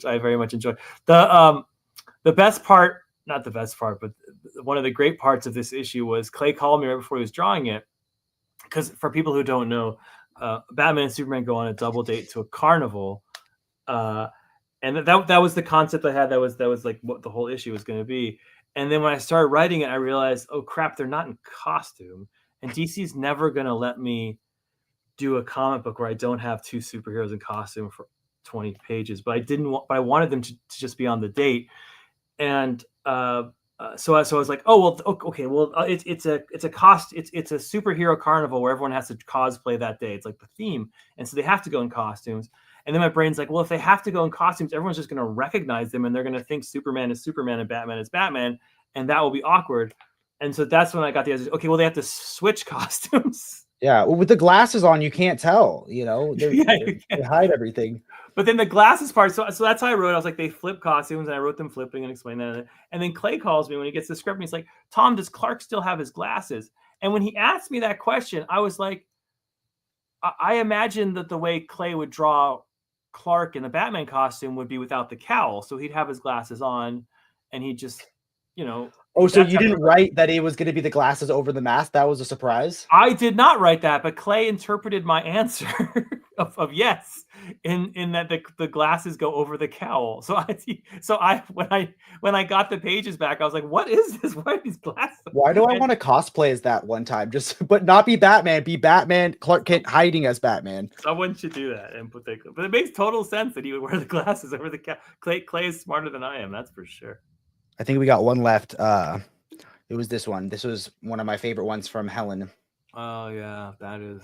I very much enjoy. The best part, not the best part, but one of the great parts of this issue was Clay called me right before he was drawing it, because for people who don't know, Batman and Superman go on a double date to a carnival. And that was the concept I had. That was like what the whole issue was going to be. And then when I started writing it, I realized, oh crap, they're not in costume, and DC's never going to let me do a comic book where I don't have 2 superheroes in costume for 20 pages. But I wanted them to just be on the date. And so I was like, oh well, okay, well it's a superhero carnival where everyone has to cosplay that day. It's like the theme, and so they have to go in costumes. And then my brain's like, well, if they have to go in costumes, everyone's just going to recognize them, and they're going to think Superman is Superman and Batman is Batman, and that will be awkward. And so that's when I got the idea. Okay, well, they have to switch costumes. Yeah, well, with the glasses on, you can't tell. They hide everything. But then the glasses part, so that's how I wrote it. I was like, they flip costumes, and I wrote them flipping and explained that. And then Clay calls me when he gets the script, and he's like, Tom, does Clark still have his glasses? And when he asked me that question, I was like, I imagined that the way Clay would draw Clark in the Batman costume would be without the cowl. So he'd have his glasses on, and he'd just, Oh, so you didn't write that it was going to be the glasses over the mask? That was a surprise? I did not write that, but Clay interpreted my answer of yes, in that the glasses go over the cowl. So when I got the pages back, I was like, what is this? Why are these glasses? Why do I want to cosplay as that one time? But not be Batman, be Batman, Clark Kent hiding as Batman. Someone should do that and but it makes total sense that he would wear the glasses over the cowl. Clay is smarter than I am, that's for sure. I think we got one left. It was this one. This was one of my favorite ones from Helen. Oh yeah, that is.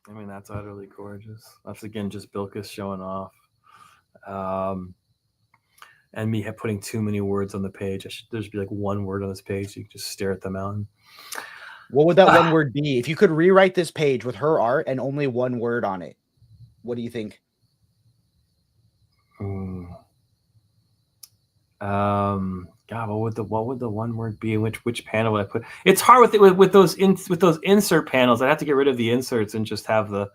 I mean, that's utterly gorgeous. That's again just Bilkis showing off, and me putting too many words on the page. There should be like one word on this page. So you can just stare at the mountain. What would that one word be? If you could rewrite this page with her art and only one word on it, what do you think? God, what would the one word be? Which panel would I put? It's hard with those insert panels. I'd have to get rid of the inserts and just have it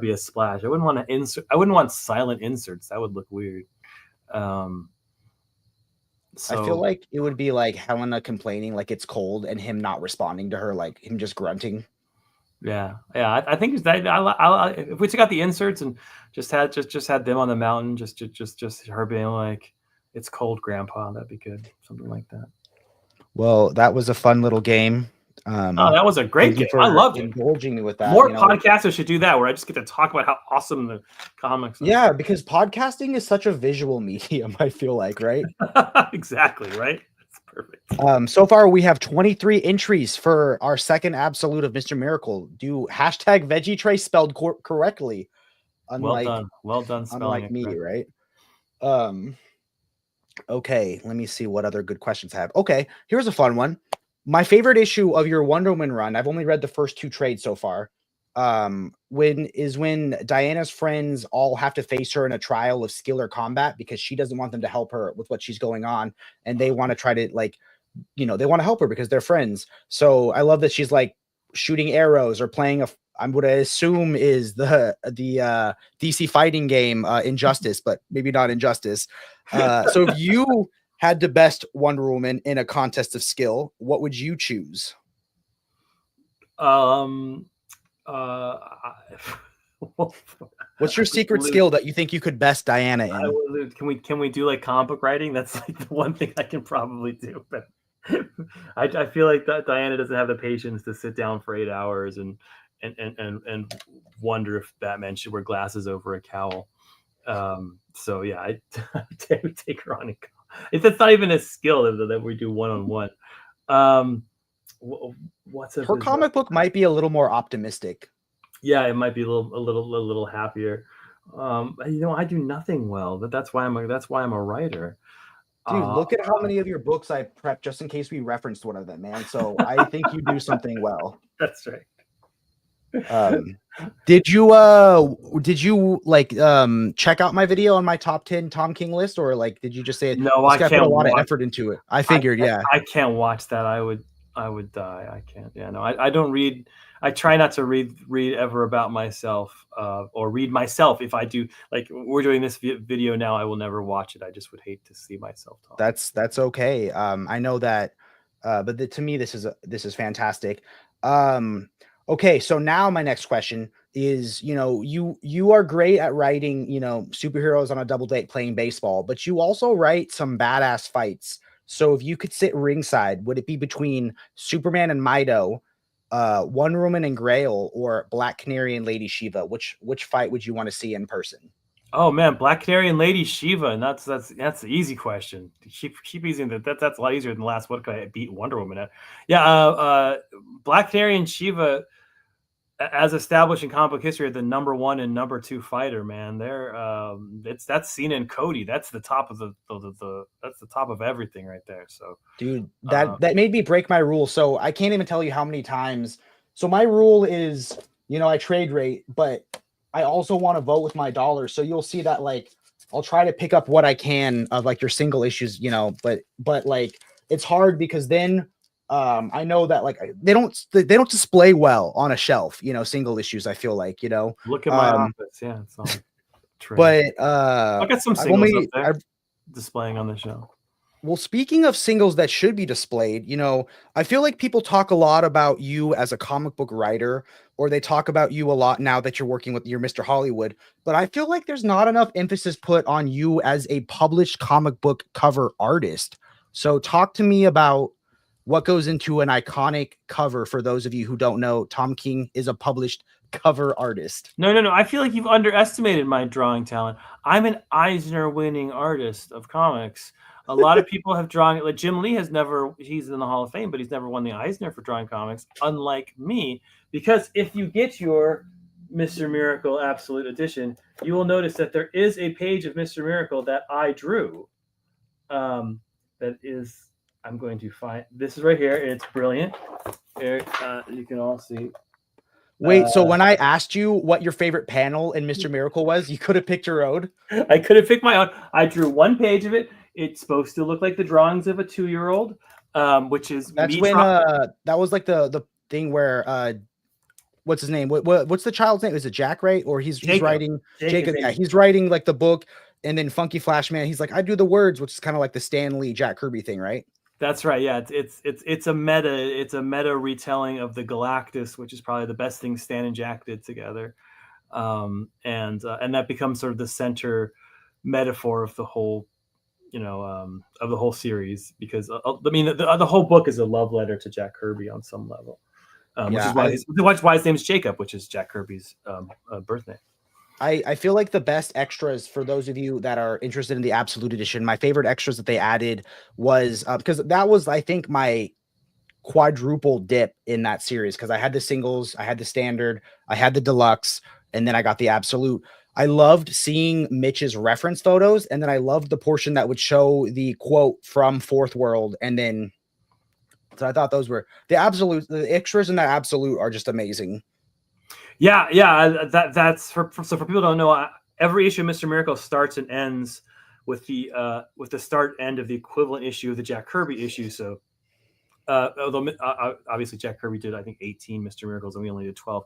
be a splash. I wouldn't want to insert. I wouldn't want silent inserts. That would look weird. So I feel like it would be like Helena complaining like it's cold and him not responding to her, like him just grunting. Yeah. I think if we took out the inserts and just had them on the mountain, just her being like, "It's cold, Grandpa," that'd be good. Something like that. Well, that was a fun little game. That was a great game. I loved it. Indulging me with that. More podcasters should do that, where I just get to talk about how awesome the comics are. Yeah, because podcasting is such a visual medium, I feel like, right? Exactly, right? That's perfect. So far, we have 23 entries for our second absolute of Mr. Miracle. Do hashtag Veggie Tray spelled correctly. Unlike, well done spelling unlike me, right? Okay, let me see what other good questions I have. Okay, here's a fun one. My favorite issue of your Wonder Woman run, I've only read the first 2 trades so far, when Diana's friends all have to face her in a trial of skill or combat because she doesn't want them to help her with what she's going on, and they want to try to, like, they want to help her because they're friends. So I love that she's like shooting arrows or playing I'm what I assume is the DC fighting game Injustice, but maybe not Injustice. So if you had the best Wonder Woman in a contest of skill, what would you choose? What's your secret skill that you think you could best Diana in? Can we do like comic book writing? That's like the one thing I can probably do. But I feel like that Diana doesn't have the patience to sit down for 8 hours and wonder if Batman should wear glasses over a cowl. So yeah, I would take her on. It's not even a skill that we do one-on-one. What's her comic book might be a little more optimistic. Yeah, it might be a little happier. I do nothing well, but that's why I'm a writer. Dude, look at how many of your books I prepped just in case we referenced one of them, man. So I think you do something well. That's right. Did you like check out my video on my top 10 Tom King list, or like did you just say No, this I guy put a can't lot of watch. effort into it? I figured, yeah. I can't watch that. I would die. I can't. Yeah, no, I don't read. I try not to read ever about myself, or read myself. If I do, like we're doing this video now, I will never watch it. I just would hate to see myself talk. That's okay. I know that, but to me, this is fantastic. Okay, so now my next question is, you are great at writing, superheroes on a double date playing baseball, but you also write some badass fights. So if you could sit ringside, would it be between Superman and Mido, Wonder Woman and Grail, or Black Canary and Lady Shiva? Which fight would you want to see in person? Oh man, Black Canary and Lady Shiva, and that's the easy question. Keep using that's a lot easier than the last. What could I beat Wonder Woman at? Yeah, Black Canary and Shiva, as established in comic book history, are the #1 and #2 fighter. Man, they're that's Cena and Cody. That's the top of the that's the top of everything right there. So, dude, that made me break my rule. So I can't even tell you how many times. So my rule is, I trade rate, but I also want to vote with my dollars. So you'll see that like I'll try to pick up what I can of like your single issues, but like it's hard because then I know that like they don't display well on a shelf, single issues. I feel like, look at my office. Yeah, it's all trade. But I got some singles up there displaying on the show. Well, speaking of singles that should be displayed, I feel like people talk a lot about you as a comic book writer, or they talk about you a lot now that you're working with your Mr. Hollywood. But I feel like there's not enough emphasis put on you as a published comic book cover artist. So talk to me about what goes into an iconic cover. For those of you who don't know, Tom King is a published cover artist. No. I feel like you've underestimated my drawing talent. I'm an Eisner-winning artist of comics. A lot of people have drawn it. Like Jim Lee he's in the Hall of Fame, but he's never won the Eisner for drawing comics, unlike me. Because if you get your Mr. Miracle Absolute Edition, you will notice that there is a page of Mr. Miracle that I drew. That is, I'm going to find, this is right here. It's brilliant. Here, you can all see. Wait, so when I asked you what your favorite panel in Mr. Miracle was, you could have picked your own? I could have picked my own. I drew one page of it. It's supposed to look like the drawings of a 2-year-old, which is that's when that was like the thing where what's his name? What's the child's name? Is it Jack, right? Or he's writing Jacob. Yeah, he's writing like the book, and then Funky Flash Man, he's like, I do the words, which is kind of like the Stan Lee, Jack Kirby thing, right? That's right. Yeah, it's a meta retelling of the Galactus, which is probably the best thing Stan and Jack did together, and that becomes sort of the center metaphor of the whole, of the whole series, because I mean the whole book is a love letter to Jack Kirby on some level, which is why his name is Jacob, which is Jack Kirby's birth name. I feel like the best extras, for those of you that are interested in the Absolute Edition, my favorite extras that they added was because that was, I think, my quadruple dip in that series, because I had the singles, I had the standard, I had the deluxe, and then I got the Absolute. I loved seeing Mitch's reference photos, and then I loved the portion that would show the quote from Fourth World, and then so I thought those were the extras in that Absolute are just amazing. Yeah. That's for people who don't know, every issue of Mr. Miracle starts and ends with the start end of the equivalent issue of the Jack Kirby issue. So, although obviously Jack Kirby did, I think, 18 Mr. Miracles, and we only did 12.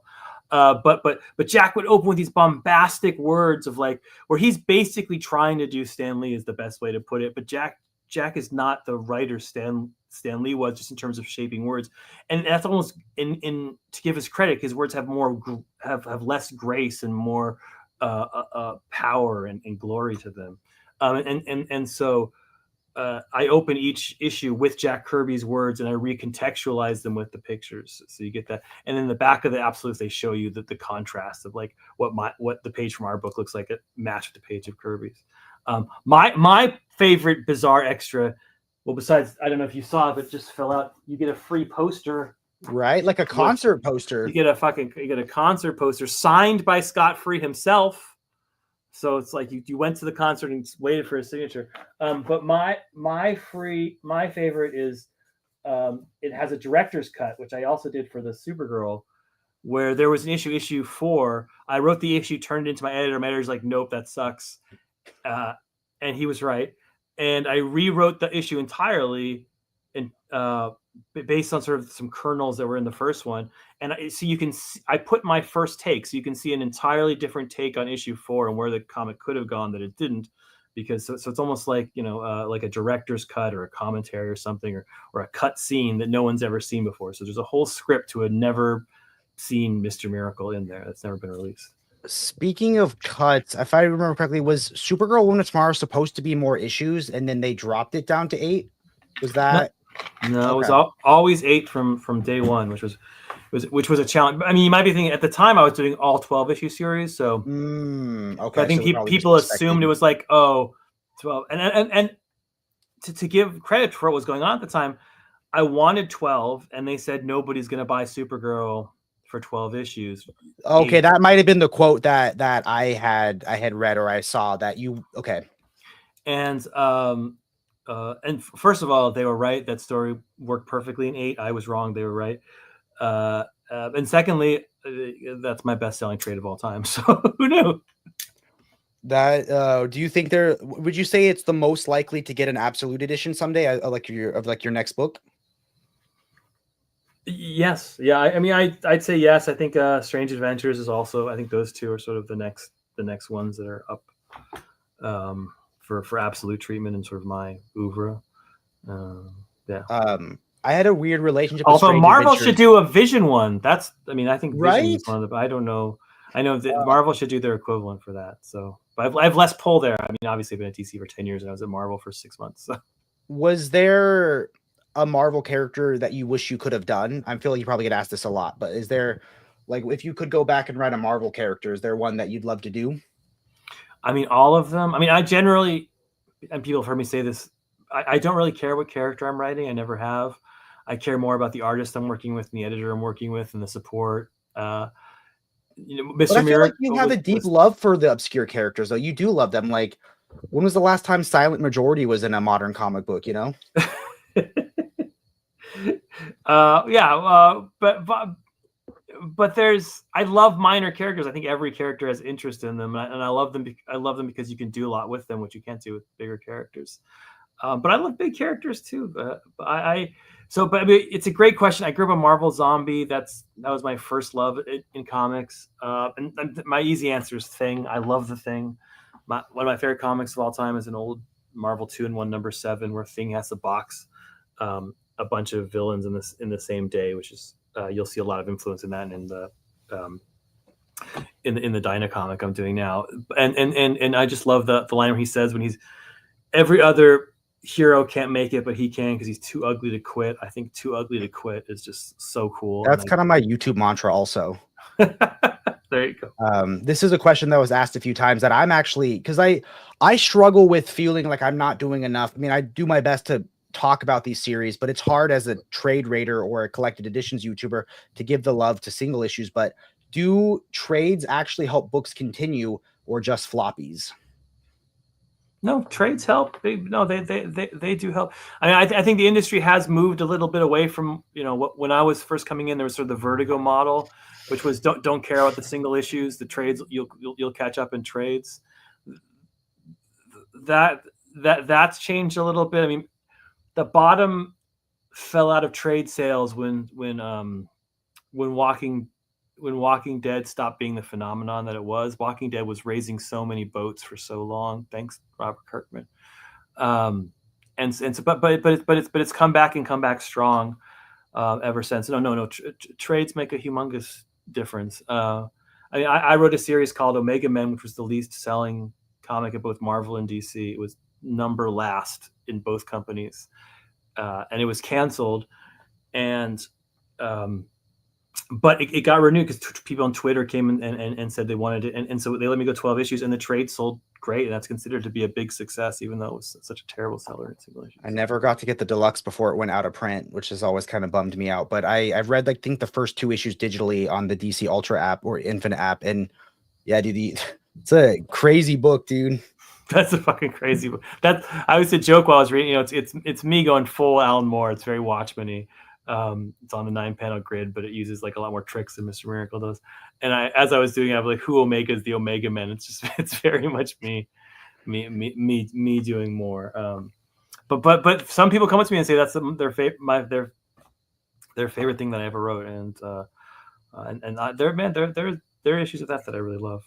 But Jack would open with these bombastic words of like, where he's basically trying to do Stan Lee, is the best way to put it. But Jack is not the writer Stan Lee was, just in terms of shaping words, and that's almost in to give his credit, his words have have less grace and more power and glory to them, and so I open each issue with Jack Kirby's words, and I recontextualize them with the pictures, so you get that. And in the back of the Absolutes, they show you the contrast of like what the page from our book looks like, it matched with the page of Kirby's. My favorite bizarre extra, well, besides, I don't know if you saw it, but just fill out, you get a free poster, right? Like a concert poster. You get a concert poster signed by Scott Free himself. So it's like you went to the concert and waited for his signature. But my favorite is, it has a director's cut, which I also did for the Supergirl, where there was an issue 4. I wrote the issue, turned it into my editor. My editor's like, nope, that sucks. And he was right. And I rewrote the issue entirely, and based on sort of some kernels that were in the first one. And so you can see, I put my first take, so you can see an entirely different take on issue 4 and where the comic could have gone that it didn't, because so it's almost like, you know, like a director's cut or a commentary or something, or a cut scene that no one's ever seen before. So there's a whole script to a never seen Mr. Miracle in there that's never been released. Speaking of cuts, if I remember correctly, was Supergirl Woman of Tomorrow supposed to be more issues and then they dropped it down to 8? Was that no? Okay. It was always 8 from day one, which was a challenge. I mean, you might be thinking at the time I was doing all 12 issue series, so okay. I think people assumed it was like 12, and to give credit for what was going on at the time, I wanted 12, and they said nobody's going to buy Supergirl for 12 issues. Okay, that might have been the quote that I had read or I saw that you. Okay. And first of all, they were right. That story worked perfectly in 8. I was wrong. They were right. And secondly, that's my best-selling trade of all time. So who knew? That do you think would you say it's the most likely to get an absolute edition someday, like your next book? Yes. Yeah. I mean, I'd say yes. I think Strange Adventures is also. I think those two are sort of the next ones that are up for absolute treatment in sort of my oeuvre. Yeah. I had a weird relationship. Although Marvel should do a Vision one. I think Vision right? is one of the. I don't know. I know that Marvel should do their equivalent for that. So, but I have less pull there. I mean, obviously, I've been at DC for 10 years, and I was at Marvel for 6 months. So. Was there a Marvel character that you wish you could have done? I feel like you probably get asked this a lot, but is there, like, if you could go back and write a Marvel character, is there one that you'd love to do? I mean, all of them. I mean, I generally, and people have heard me say this, I don't really care what character I'm writing. I never have. I care more about the artist I'm working with and the editor I'm working with and the support. Mr. I feel like you have a deep love for the obscure characters, though. You do love them. Like, when was the last time Silent Majority was in a modern comic book, you know? But I love minor characters. I think every character has interest in them, and I love them. I love them because you can do a lot with them, which you can't do with bigger characters. But I love big characters too. But I mean, it's a great question. I grew up a Marvel zombie. That was my first love in comics. And my easy answer is Thing. I love the Thing. One of my favorite comics of all time is an old Marvel 2-in-1 number 7 where Thing has to box a bunch of villains in the same day, which is you'll see a lot of influence in that in the Dyna comic I'm doing now. And I just love the line where he says when every other hero can't make it, but he can because he's too ugly to quit. I think too ugly to quit is just so cool. That's kind of my YouTube mantra also. There you go. This is a question that was asked a few times that I'm actually, because I struggle with feeling like I'm not doing enough. I mean, I do my best to talk about these series, but it's hard as a trade raider or a collected editions YouTuber to give the love to single issues. But do trades actually help books continue or just floppies? No, trades help. They do help. I mean, I think the industry has moved a little bit away from, when I was first coming in, there was sort of the Vertigo model, which was don't care about the single issues. The trades you'll catch up in trades. That's changed a little bit. I mean, the bottom fell out of trade sales when Walking Dead stopped being the phenomenon that it was. Walking Dead was raising so many boats for so long, thanks Robert Kirkman. But it's come back strong ever since. No. Trades make a humongous difference. I wrote a series called Omega Men, which was the least selling comic at both Marvel and DC. It was number last in both companies, and it was canceled. But it got renewed because people on Twitter came and said they wanted it. And so they let me go 12 issues, and the trade sold great. And that's considered to be a big success, even though it was such a terrible seller in single issues. I never got to get the deluxe before it went out of print, which has always kind of bummed me out. But I've read, I think, the first 2 issues digitally on the DC Ultra app or Infinite app. And yeah, dude, it's a crazy book, dude. That's a fucking crazy book. I used to joke while I was reading, it's me going full Alan Moore. It's very Watchmen-y. It's on the 9-panel grid, but it uses like a lot more tricks than Mr. Miracle does. And as I was doing it, I was like, who Omega is the Omega Man? It's very much me doing more. But some people come up to me and say that's their favorite thing that I ever wrote, and there are issues with that I really love.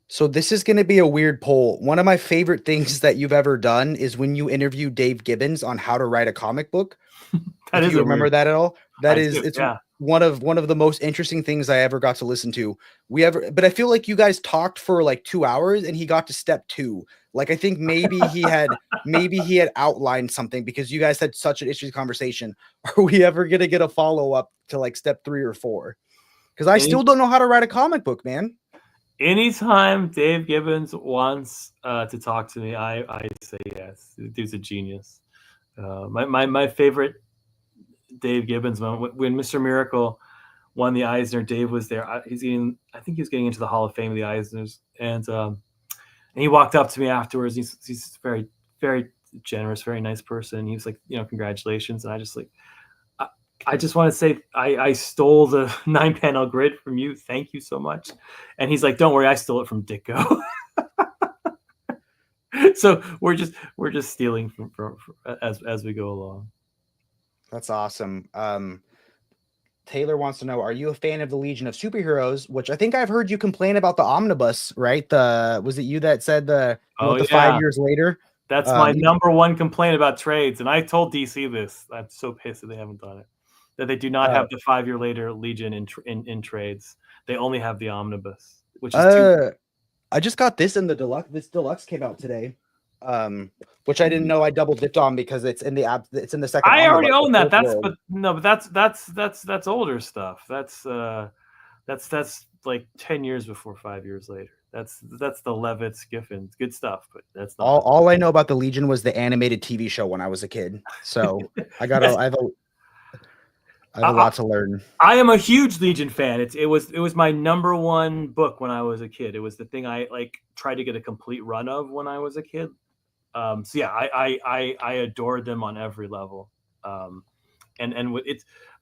So this is going to be a weird poll. One of my favorite things that you've ever done is when you interview Dave Gibbons on how to write a comic book. If you remember that at all, it's one of the most interesting things I ever got to listen to. But I feel like you guys talked for like 2 hours and he got to step 2. Like I think maybe he had outlined something because you guys had such an interesting conversation. Are we ever gonna get a follow-up to like step 3 or 4? Because I still don't know how to write a comic book, man. Anytime Dave Gibbons wants to talk to me, I say yes. The dude's a genius. My favorite Dave Gibbons moment when Mr. Miracle won the Eisner. Dave was there. I think he was getting into the Hall of Fame of the Eisners, and he walked up to me afterwards. He's very, very generous, very nice person. He was like, congratulations, and I just want to say I stole the 9-panel grid from you. Thank you so much. And he's like, don't worry, I stole it from Ditko. So we're just stealing from as we go along. That's awesome. Taylor wants to know, are you a fan of the Legion of Superheroes? Which I think I've heard you complain about the omnibus, right? Was it you that said the 5 years later? That's my number one complaint about trades. And I told DC this. I'm so pissed that they haven't done it. That they do not have the 5 year later Legion in trades. They only have the omnibus, which is I just got this in the deluxe. This deluxe came out today. Which I didn't know I double dipped on because it's in the app. It's in the second. I already own that. That's older stuff. That's like 10 years before 5 years later. That's the Levitz Giffen. Good stuff, but that's not all I know about the Legion was the animated TV show when I was a kid. So I got I have a lot to learn. I am a huge Legion fan. It was my number one book when I was a kid. It was the thing I tried to get a complete run of when I was a kid. So yeah, I adored them on every level. And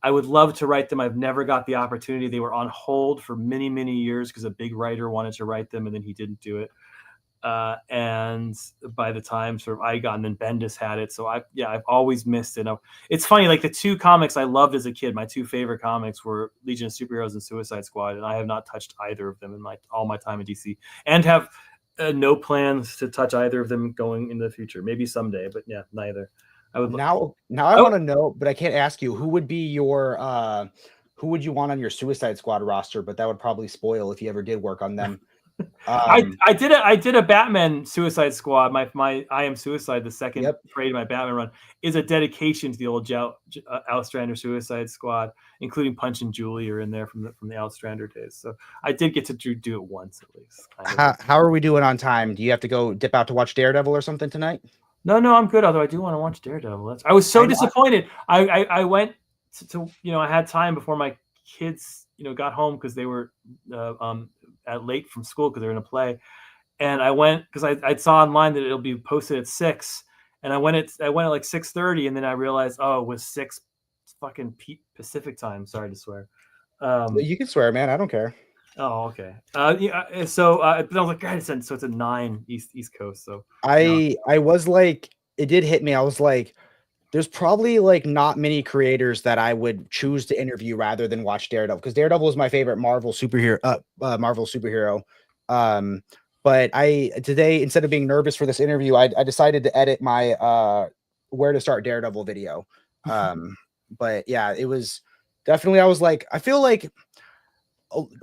I would love to write them. I've never got the opportunity. They were on hold for many, many years because a big writer wanted to write them and then he didn't do it. And by the time sort of I got, and then Bendis had it. So I've always missed it. It's funny, like the two comics I loved as a kid, my two favorite comics were Legion of Superheroes and Suicide Squad. And I have not touched either of them in all my time in DC, and have no plans to touch either of them going into the future. Maybe someday, but yeah, neither. I want to know, but I can't ask you who would be your who would you want on your Suicide Squad roster, but that would probably spoil if you ever did work on them. I did a Batman Suicide Squad. My I Am Suicide, the second trade of my Batman run, is a dedication to the old Outstrander Suicide Squad, including Punch and Julie are in there from the Outstrander days. So I did get to do it once at least. How are we doing on time? Do you have to go dip out to watch Daredevil or something tonight? No, I'm good. Although I do want to watch Daredevil. I was so disappointed. I went to I had time before my kids got home because they were late from school because they were in a play, and I went because I saw online that it'll be posted at 6, and I went at like 6:30, and then I realized it was 6 fucking Pacific time. Sorry to swear. You can swear, man. I don't care. Oh, okay. So I was like, God, so it's at 9 East Coast. So I was like, it did hit me. I was like, there's probably like not many creators that I would choose to interview rather than watch Daredevil, because Daredevil is my favorite Marvel superhero. But today, instead of being nervous for this interview, I decided to edit my where to start Daredevil video. But yeah, it was definitely, I was like, I feel like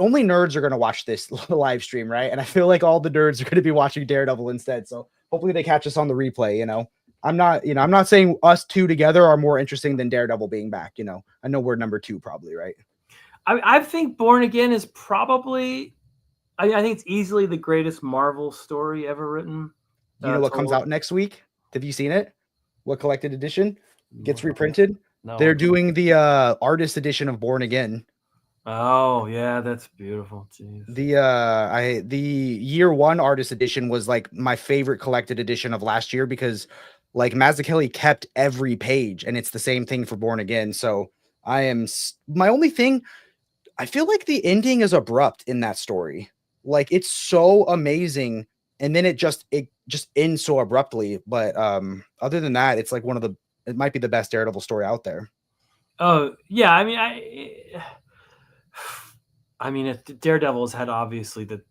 only nerds are going to watch this live stream, right? And I feel like all the nerds are going to be watching Daredevil instead. So hopefully they catch us on the replay, I'm not saying us two together are more interesting than Daredevil being back. I know we're number 2 probably, right? I think Born Again is probably, I think it's easily the greatest Marvel story ever written. You know what comes out next week? Have you seen it? What collected edition gets reprinted? No. They're doing the artist edition of Born Again. Oh yeah, that's beautiful. Jeez. The year 1 artist edition was like my favorite collected edition of last year because like Mazzucchelli kept every page, and it's the same thing for Born Again. So My only thing, I feel like the ending is abrupt in that story. Like it's so amazing, and then it just ends so abruptly. But other than that, it's like it might be the best Daredevil story out there. Oh yeah, I mean, I mean, Daredevil's had obviously the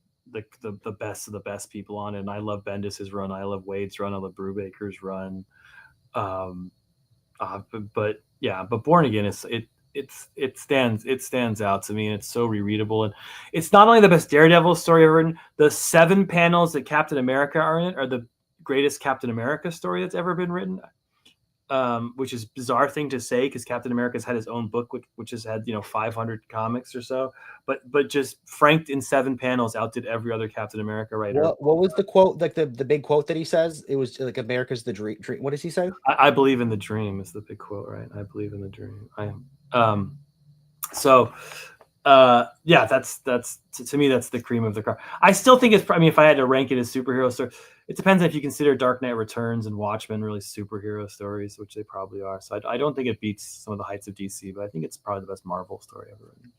best of the best people on it, and I love Bendis's run, I love Wade's run, I love Brubaker's run. Um, but yeah, but Born Again it stands out to me, and it's so rereadable, and it's not only the best Daredevil story ever written. The 7 panels that Captain America are in it are the greatest Captain America story that's ever been written. Which is a bizarre thing to say because Captain America's had his own book, which has had 500 comics or so, but just franked in 7 panels outdid every other Captain America writer. What was the quote? Like the big quote that he says? It was like America's the dream. What does he say? I believe in the dream is the big quote, right? I believe in the dream. I am. So yeah, that's to me that's the cream of the crop. I still think it's. I mean, if I had to rank it as superhero story, it depends if you consider Dark Knight Returns and Watchmen really superhero stories, which they probably are. So I don't think it beats some of the heights of DC, but I think it's probably the best Marvel story ever written.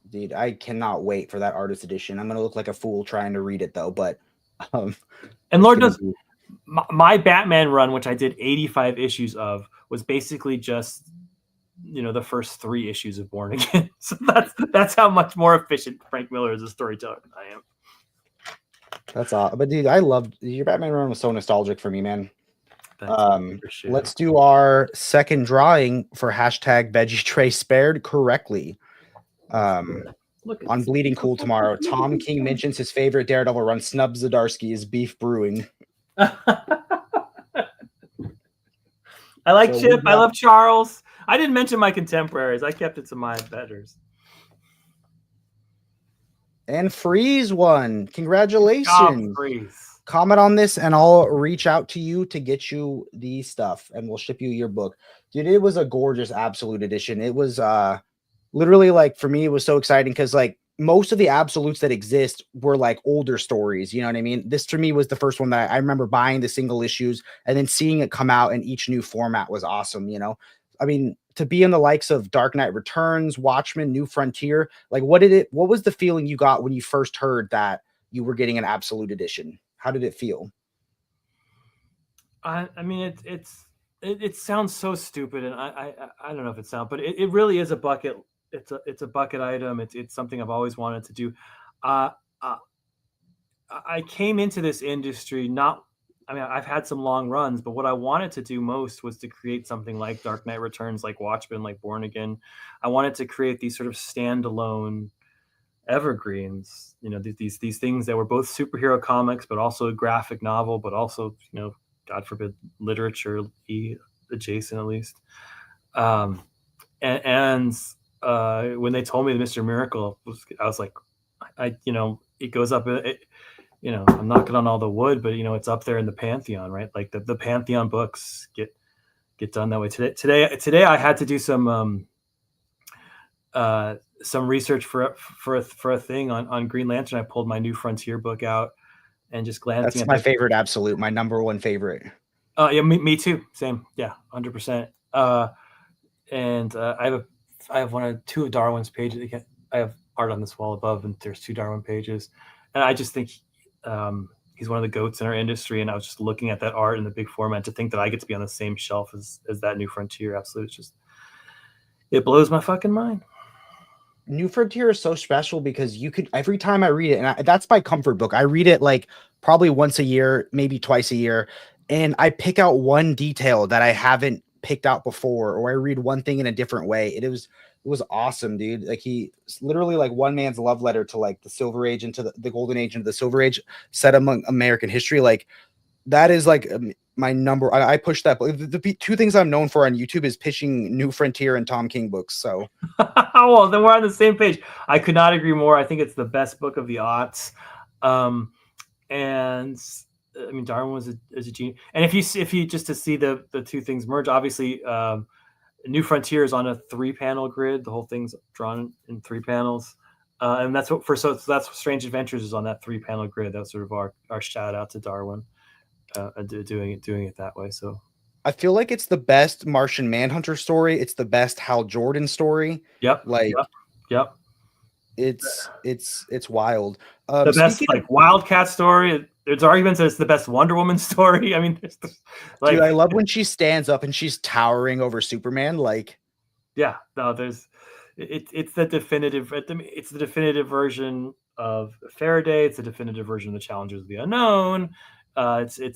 Dude, I cannot wait for that artist edition. I'm gonna look like a fool trying to read it though, but and Lord knows my Batman run, which I did 85 issues of, was basically just the first 3 issues of Born Again. So that's how much more efficient Frank Miller as a storyteller than I am. That's all. But dude, I loved your Batman run was so nostalgic for me, man. Let's do our second drawing for hashtag Veggie Tray Spared correctly. On Bleeding Cool tomorrow, Tom King mentions his favorite Daredevil run, Snub Zdarsky's Beef Brewing. I like Chip. I love Charles. I didn't mention my contemporaries. I kept it to my betters. And Freeze won. Congratulations. Freeze. Comment on this and I'll reach out to you to get you the stuff and we'll ship you your book. Dude, it was a gorgeous absolute edition. It was literally like for me, it was so exciting because like most of the absolutes that exist were like older stories. You know what I mean? This to me was the first one that I remember buying the single issues and then seeing it come out in each new format was awesome. I mean, to be in the likes of Dark Knight Returns, Watchmen, New Frontier, like what was the feeling you got when you first heard that you were getting an absolute edition? How did it feel? I mean, it sounds so stupid, and I don't know if it sounds, but it really is a bucket. It's a bucket item. It's something I've always wanted to do. I came into this industry not. I mean, I've had some long runs, but what I wanted to do most was to create something like Dark Knight Returns, like Watchmen, like Born Again. I wanted to create these sort of standalone evergreens, these things that were both superhero comics, but also a graphic novel, but also, God forbid, literature adjacent at least. And when they told me that Mr. Miracle I was like, it goes up. I'm knocking on all the wood, but it's up there in the pantheon, right? Like the pantheon books get done that way. Today I had to do some research for a thing on Green Lantern. I pulled my New Frontier book out and just glancing. That's my favorite absolute, my number one favorite. Yeah, me too. Same. Yeah, 100%. And I have one of 2 of Darwin's pages. I have art on this wall above, and there's 2 Darwin pages, and I just think he's one of the goats in our industry. And I was just looking at that art in the big format to think that I get to be on the same shelf as that New Frontier absolute. It blows my fucking mind. New Frontier is so special because you could every time I read it, and that's my comfort book. I read it like probably once a year, maybe twice a year, and I pick out one detail that I haven't picked out before, or I read one thing in a different way. It was awesome, dude. Like he literally like one man's love letter to like the Silver Age into the Golden Age into the Silver Age set among American history. Like that is like my number. I push that. The 2 things I'm known for on YouTube is pitching New Frontier and Tom King books. So, well, then we're on the same page. I could not agree more. I think it's the best book of the aughts. And I mean, Darwin was a genius. And if you just to see the 2 things merge, obviously, New Frontier is on a 3-panel grid. The whole thing's drawn in 3 panels. And that's that's Strange Adventures is on that 3-panel grid. That's sort of our shout out to Darwin. Doing it that way. So I feel like it's the best Martian Manhunter story. It's the best Hal Jordan story. Yep, Like yep, yep. it's wild. The best Speaking of, like Wildcat story. There's arguments that it's the best Wonder Woman story. I mean, dude, like I love when she stands up and she's towering over Superman. Like, yeah, no, there's it's the definitive. It's the definitive version of Faraday. It's the definitive version of the Challengers of the Unknown.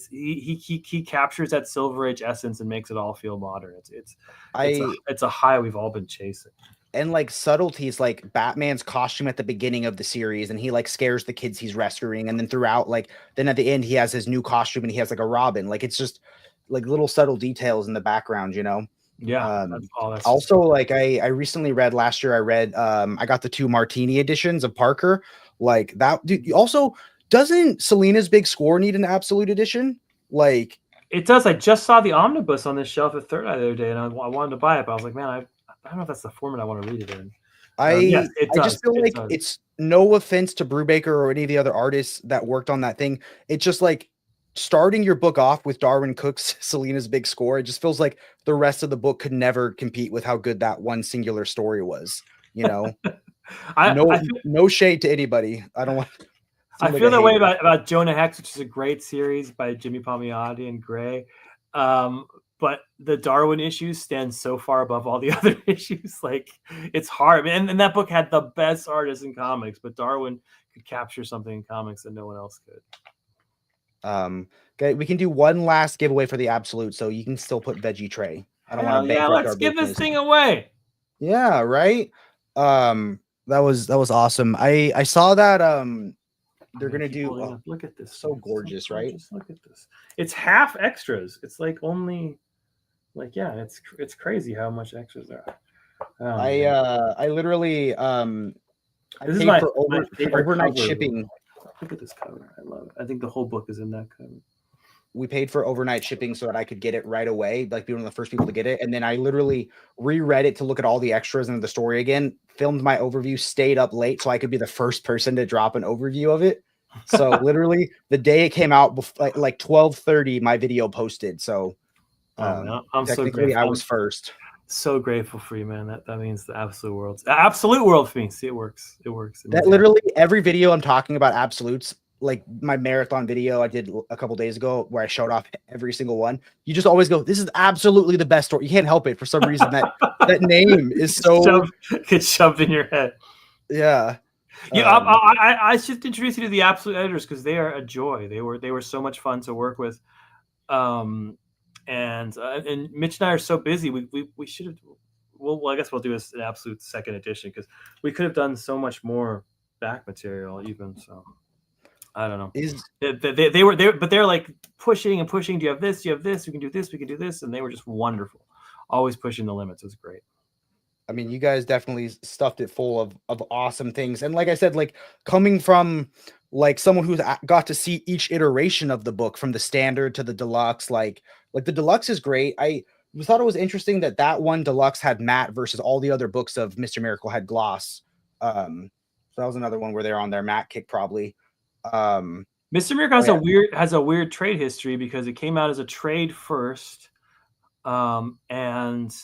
He captures that Silver Age essence and makes it all feel modern. I It's a high we've all been chasing. and like subtleties, like Batman's costume at the beginning of the series, and he like scares the kids he's rescuing, and then throughout, like then at the end, he has his new costume and he has like a Robin. Like it's just like little subtle details in the background, you know. Yeah, that's Also, like I recently read last year, I read I got the 2 Martini editions of Parker. Like that, dude. Also, doesn't Selena's Big Score need an absolute edition? Like it does. I just saw the omnibus on this shelf at Third Eye the other day, and I wanted to buy it, but I was like, man, I don't know if that's the format I want to read it in. Yes, it I does. just feel It like does. it's no offense to Brubaker or any of the other artists that worked on that thing. It's just like starting your book off with Darwin Cook's Selena's Big Score. It just feels like the rest of the book could never compete with how good that one singular story was. You know, no shade to anybody. I don't want. I feel that way about Jonah Hex, which is a great series by Jimmy Palmiotti and Gray. But the Darwin issues stand so far above all the other issues. Like it's hard. And that book had the best artists in comics, but Darwin could capture something in comics that no one else could. Okay, we can do one last giveaway for the absolute, so you can still put Veggie Tray. I don't want to bankrupt let's give this thing away. Yeah, right. That was awesome. I saw that they're gonna do. Look at this. So gorgeous, right? Just look at this. It's half extras. It's like only, like yeah. It's crazy how much extras there are. I literally I this paid is for overnight shipping. Look at this cover. I love it. I think the whole book is in that cover. We paid for overnight shipping so that I could get it right away, like be one of the first people to get it. And then I literally reread it to look at all the extras and the story again, filmed my overview, stayed up late so I could be the first person to drop an overview of it. So literally the day it came out, like 12:30, my video posted. So I'm technically so grateful. I was first. So grateful for you, man. That means the absolute world for me. See, it works. It works. That literally every video I'm talking about absolutes, like my marathon video I did a couple days ago where I showed off every single one. You just always go, this is absolutely the best story. You can't help it for some reason. That name is so gets shoved in your head. Yeah. Yeah, I should introduce you to the absolute editors because they are a joy. They were so much fun to work with. And Mitch and I are so busy. We should have. Well, I guess we'll do an absolute second edition because we could have done so much more back material. Even so, I don't know. They were there, but they're like pushing and pushing. Do you have this? Do you have this? We can do this. We can do this. And they were just wonderful, always pushing the limits. It was great. I mean, you guys definitely stuffed it full of awesome things. And like I said, like coming from like someone who's got to see each iteration of the book from the standard to the deluxe, like the deluxe is great. I thought it was interesting that one deluxe had matte versus all the other books of Mr. Miracle had gloss. So that was another one where they're on their matte kick probably. Mr. Miracle has a weird trade history because it came out as a trade first. And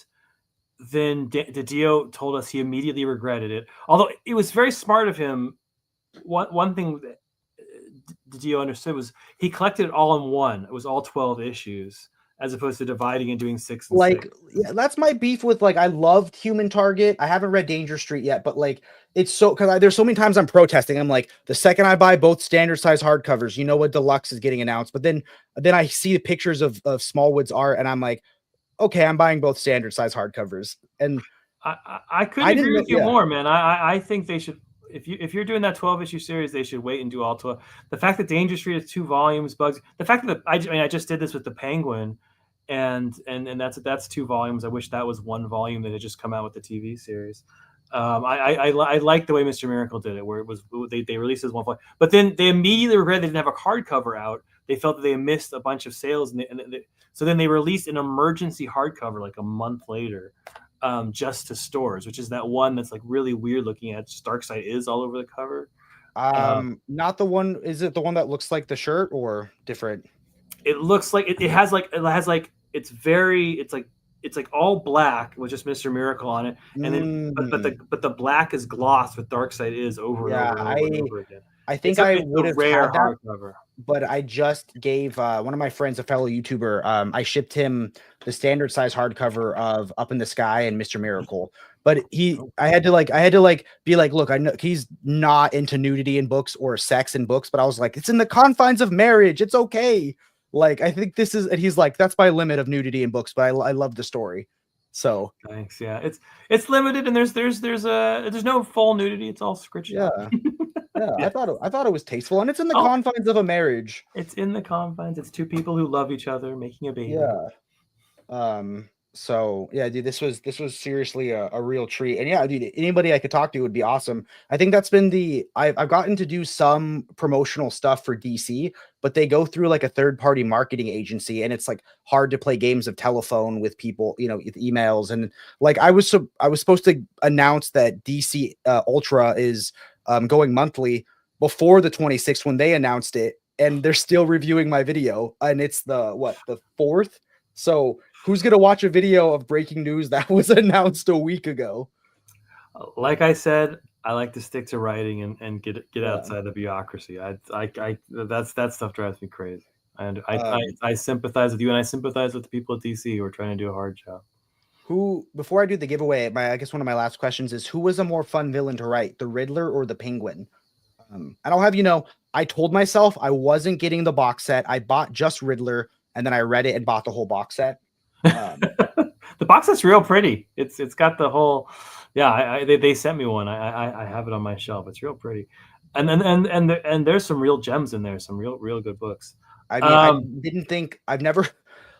then DiDio told us he immediately regretted it. Although it was very smart of him. One thing that DiDio understood was he collected it all in one. It was all 12 issues as opposed to dividing and doing 6 and like 6. Yeah, that's my beef with I loved Human Target. I haven't read Danger Street yet, but it's so because there's so many times I'm protesting. I'm like, the second I buy both standard size hardcovers, you know what deluxe is getting announced. But then I see the pictures of Smallwood's art and I'm like, okay, I'm buying both standard size hardcovers. And I couldn't agree with you more, man. I think they should, if you're doing that 12 issue series, they should wait and do all 12. The fact that Danger Street is 2 volumes, Bugs. The fact that I just did this with the Penguin, and that's 2 volumes. I wish that was 1 volume that had just come out with the TV series. I like the way Mr. Miracle did it, where it was they released as 1 volume, but then they immediately regretted they didn't have a hardcover out. They felt that they missed a bunch of sales, so then they released an emergency hardcover like a month later, just to stores, which is that one that's like really weird looking at. Darkseid is all over the cover. Not the one. Is it the one that looks like the shirt or different? It looks like it has like it's like all black with just Mr. Miracle on it, and then but the black is glossed with Darkseid is over and Yeah, over and over and over again. I think I would have rare had that, hardcover. but I just gave one of my friends, a fellow YouTuber, I shipped him the standard size hardcover of Up in the Sky and Mr. Miracle. But I had to be like, look, I know he's not into nudity in books or sex in books, but I was like, it's in the confines of marriage. It's okay. Like, I think this is, and he's like, that's my limit of nudity in books, but I love the story. So thanks. Yeah, it's limited, and there's no full nudity. It's all scritched yeah. up. Yeah, I thought it was tasteful, and it's in the confines of a marriage. It's in the confines. It's two people who love each other making a baby. Yeah. So yeah, dude, this was seriously a real treat. And yeah, dude, anybody I could talk to would be awesome. I think that's been I've gotten to do some promotional stuff for DC, but they go through like a third-party marketing agency, and it's like hard to play games of telephone with people, with emails. And like I was supposed to announce that DC Ultra is going monthly before the 26th when they announced it, and they're still reviewing my video, and it's the 4th. So who's going to watch a video of breaking news that was announced a week ago? Like I said, I like to stick to writing and get outside the bureaucracy. That stuff drives me crazy. And I sympathize with you, and I sympathize with the people at DC who are trying to do a hard job. Before I do the giveaway, I guess one of my last questions is, who was a more fun villain to write, the Riddler or the Penguin? And I'll have you know, I told myself I wasn't getting the box set. I bought just Riddler, and then I read it and bought the whole box set. The box set's real pretty. It's got the whole, yeah. They sent me one. I have it on my shelf. It's real pretty, and there's some real gems in there. Some real good books. I mean, I didn't think I've never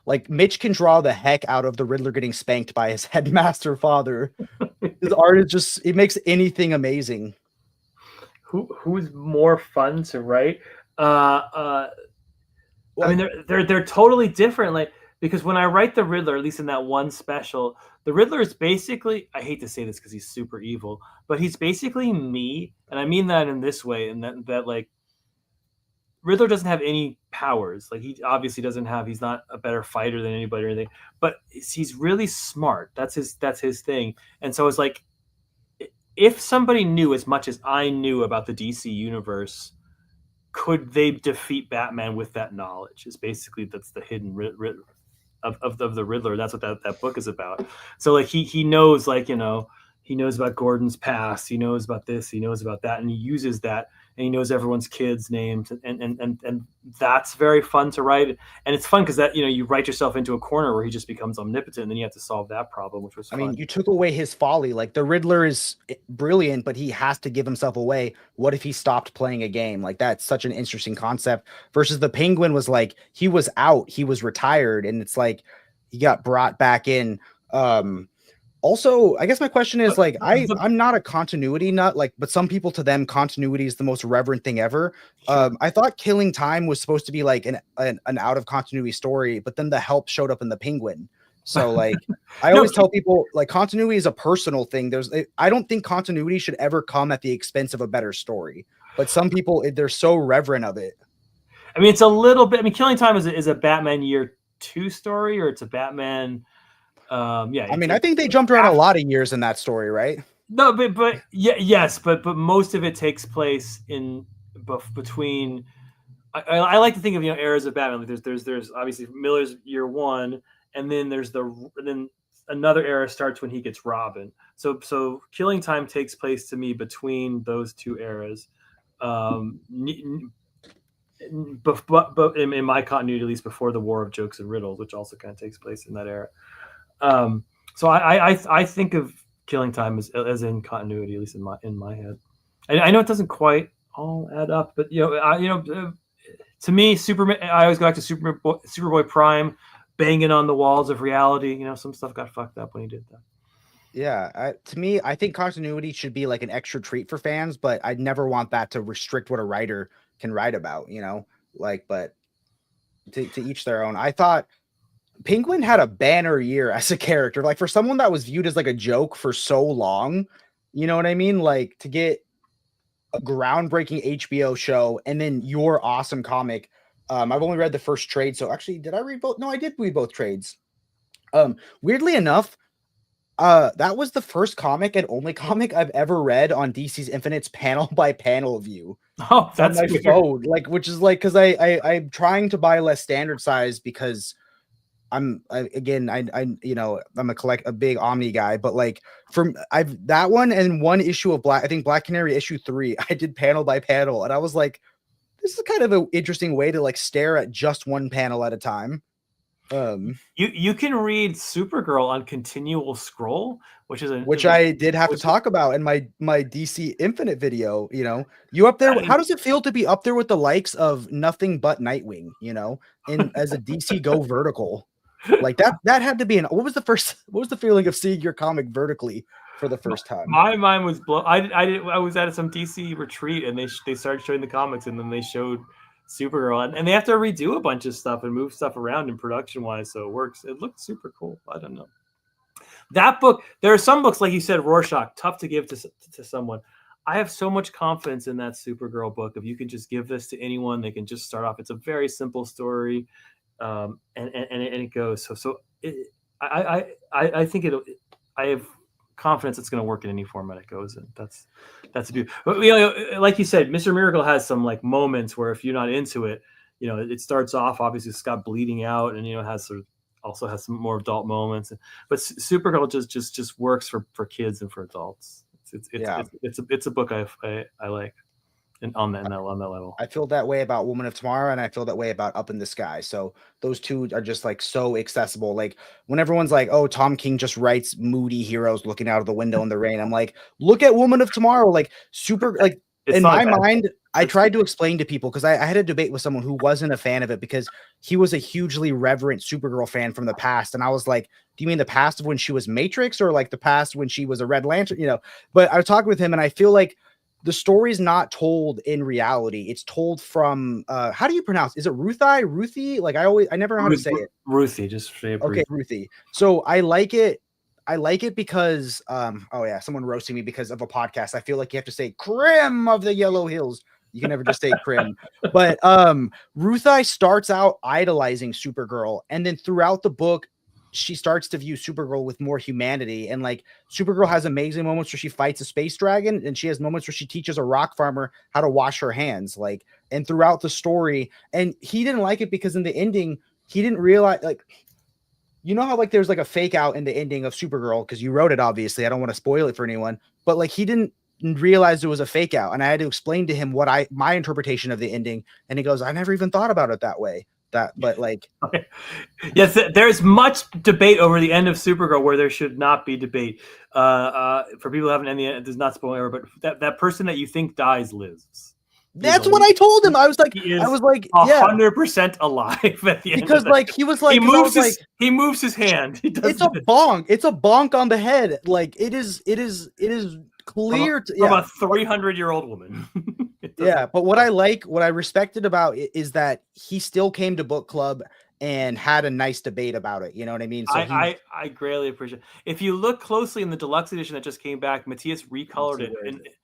like Mitch can draw the heck out of the Riddler getting spanked by his headmaster father. His art is just, it makes anything amazing. Who's more fun to write? I mean, they're totally different. Like, because when I write the Riddler, at least in that one special, the Riddler is basically, I hate to say this because he's super evil, but he's basically me, and I mean that in this way, and that like Riddler doesn't have any powers. Like, he obviously doesn't have, he's not a better fighter than anybody or anything, but he's really smart. That's his thing. And so it's like, if somebody knew as much as I knew about the DC universe, could they defeat Batman with that knowledge? Is basically, that's the hidden of the Riddler. That's what that book is about. So like he knows, like, he knows about Gordon's past, he knows about this, he knows about that, and he uses that, and he knows everyone's kids' names, and that's very fun to write. And it's fun because that, you write yourself into a corner where he just becomes omnipotent, and then you have to solve that problem, which was fun. I mean, you took away his folly. Like, the Riddler is brilliant, but he has to give himself away. What if he stopped playing a game? Like, that's such an interesting concept. Versus the Penguin was like, he was out, he was retired, and it's like he got brought back in. Also, I guess my question is, like, I'm not a continuity nut, like, but some people, to them, continuity is the most reverent thing ever. Sure. I thought Killing Time was supposed to be like an out of continuity story, but then the help showed up in the Penguin. So like, I always tell people, like, continuity is a personal thing. I don't think continuity should ever come at the expense of a better story, but some people, they're so reverent of it. I mean, it's a little bit, I mean, Killing Time is a Batman Year 2 story, or it's a Batman. Yeah. I mean, I think they jumped around a lot of years in that story, right? No, but yeah, yes, but most of it takes place in between. I like to think of eras of Batman. Like, there's obviously Miller's Year 1, and then then another era starts when he gets Robin. So Killing Time takes place to me between those two eras. But in my continuity, at least before the War of Jokes and Riddles, which also kind of takes place in that era. So I think of Killing Time as in continuity, at least in my head. I know it doesn't quite all add up, but to me, Superman. I always go back to Superboy Prime banging on the walls of reality. Some stuff got fucked up when he did that. Yeah, to me, I think continuity should be like an extra treat for fans, but I'd never want that to restrict what a writer can write about. But to each their own. I thought Penguin had a banner year as a character, like, for someone that was viewed as like a joke for so long. You know what I mean? Like, to get a groundbreaking HBO show and then your awesome comic. I've only read the first trade, so actually, did I read both? No, I did read both trades. Weirdly enough, that was the first comic and only comic I've ever read on DC's Infinite's panel by panel view Oh, on that's my weird. phone. Like, which is like, because I'm trying to buy less standard size because I'm a big Omni guy, but like from I've that one and one issue of I think Black Canary issue 3, I did panel by panel, and I was like, this is kind of an interesting way to like stare at just one panel at a time. You can read Supergirl on continual scroll, Which I did have to talk about in my DC Infinite video. You up there? How does it feel to be up there with the likes of Nothing But Nightwing? As a DC Go vertical, like that had to be what was the feeling of seeing your comic vertically for the first time? My mind was blown. I was at some DC retreat and they started showing the comics, and then they showed Supergirl, and they have to redo a bunch of stuff and move stuff around in production wise, so it works. It looks super cool. I don't know. That book, there are some books, like you said, Rorschach, tough to give to someone. I have so much confidence in that Supergirl book. If you can just give this to anyone, they can just start off. It's a very simple story, and it goes. I think I have confidence it's going to work in any format it goes in. That's a beauty. But, like you said, Mr. Miracle has some like moments where if you're not into it, it starts off obviously Scott bleeding out, and also has some more adult moments. But Supergirl just works for kids and for adults. It's a book I like. And on that level, I feel that way about Woman of Tomorrow, and I feel that way about Up in the Sky. So those two are just like so accessible. Like when everyone's like, "Oh, Tom King just writes moody heroes looking out of the window in the rain," I'm like, "Look at Woman of Tomorrow." Like in my mind, I tried to explain to people because I had a debate with someone who wasn't a fan of it because he was a hugely reverent Supergirl fan from the past, and I was like, "Do you mean the past of when she was Matrix, or like the past when she was a Red Lantern?" But I was talking with him, and I feel like the story's not told in reality. It's told from how do you pronounce? Is it Ruthie? Like I never know how to say it. Ruthie, just say it. Okay, Ruthie. So I like it. I like it because someone roasting me because of a podcast. I feel like you have to say Crim of the Yellow Hills. You can never just say Crim. But Ruthie starts out idolizing Supergirl, and then throughout the book, she starts to view Supergirl with more humanity. And like Supergirl has amazing moments where she fights a space dragon, and she has moments where she teaches a rock farmer how to wash her hands. Like, and throughout the story, and he didn't like it because in the ending, he didn't realize, like, how like there's like a fake out in the ending of Supergirl because you wrote it, obviously. I don't want to spoil it for anyone, but like he didn't realize it was a fake out, and I had to explain to him my interpretation of the ending, and he goes, "I never even thought about it that way." But like, yes, there's much debate over the end of Supergirl where there should not be debate. For people who haven't ended it, does not spoil, but that person that you think dies lives. That's what I told him. I was like, 100% alive at the end. Because like he was like, he moves his hand. It's a bonk. It's a bonk on the head. Like it is clear from a 300-year-old woman. Yeah, but what I respected about it is that he still came to book club and had a nice debate about it. You know what I mean? So I greatly appreciate it. If you look closely in the deluxe edition that just came back, Matthias recolored it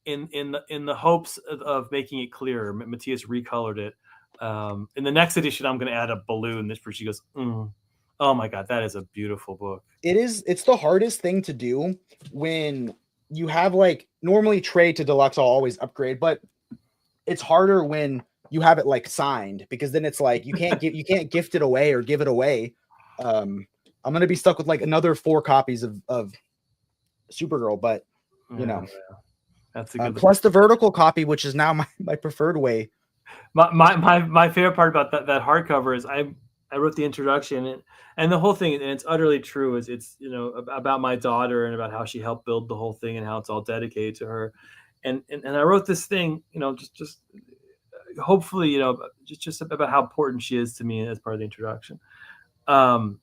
in the hopes of making it clearer. Matthias recolored it. In the next edition, I'm going to add a balloon. This she goes, oh my God, that is a beautiful book. It's the hardest thing to do when you have like normally trade to deluxe. I'll always upgrade, but it's harder when you have it like signed because then it's like you can't gift it away or give it away. I'm gonna be stuck with like another 4 copies of Supergirl, but that's a good plus the vertical copy, which is now my preferred way. My favorite part about that hardcover is I wrote the introduction and the whole thing, and it's utterly true. It's about my daughter and about how she helped build the whole thing and how it's all dedicated to her. And I wrote this thing, just hopefully, just about how important she is to me as part of the introduction. And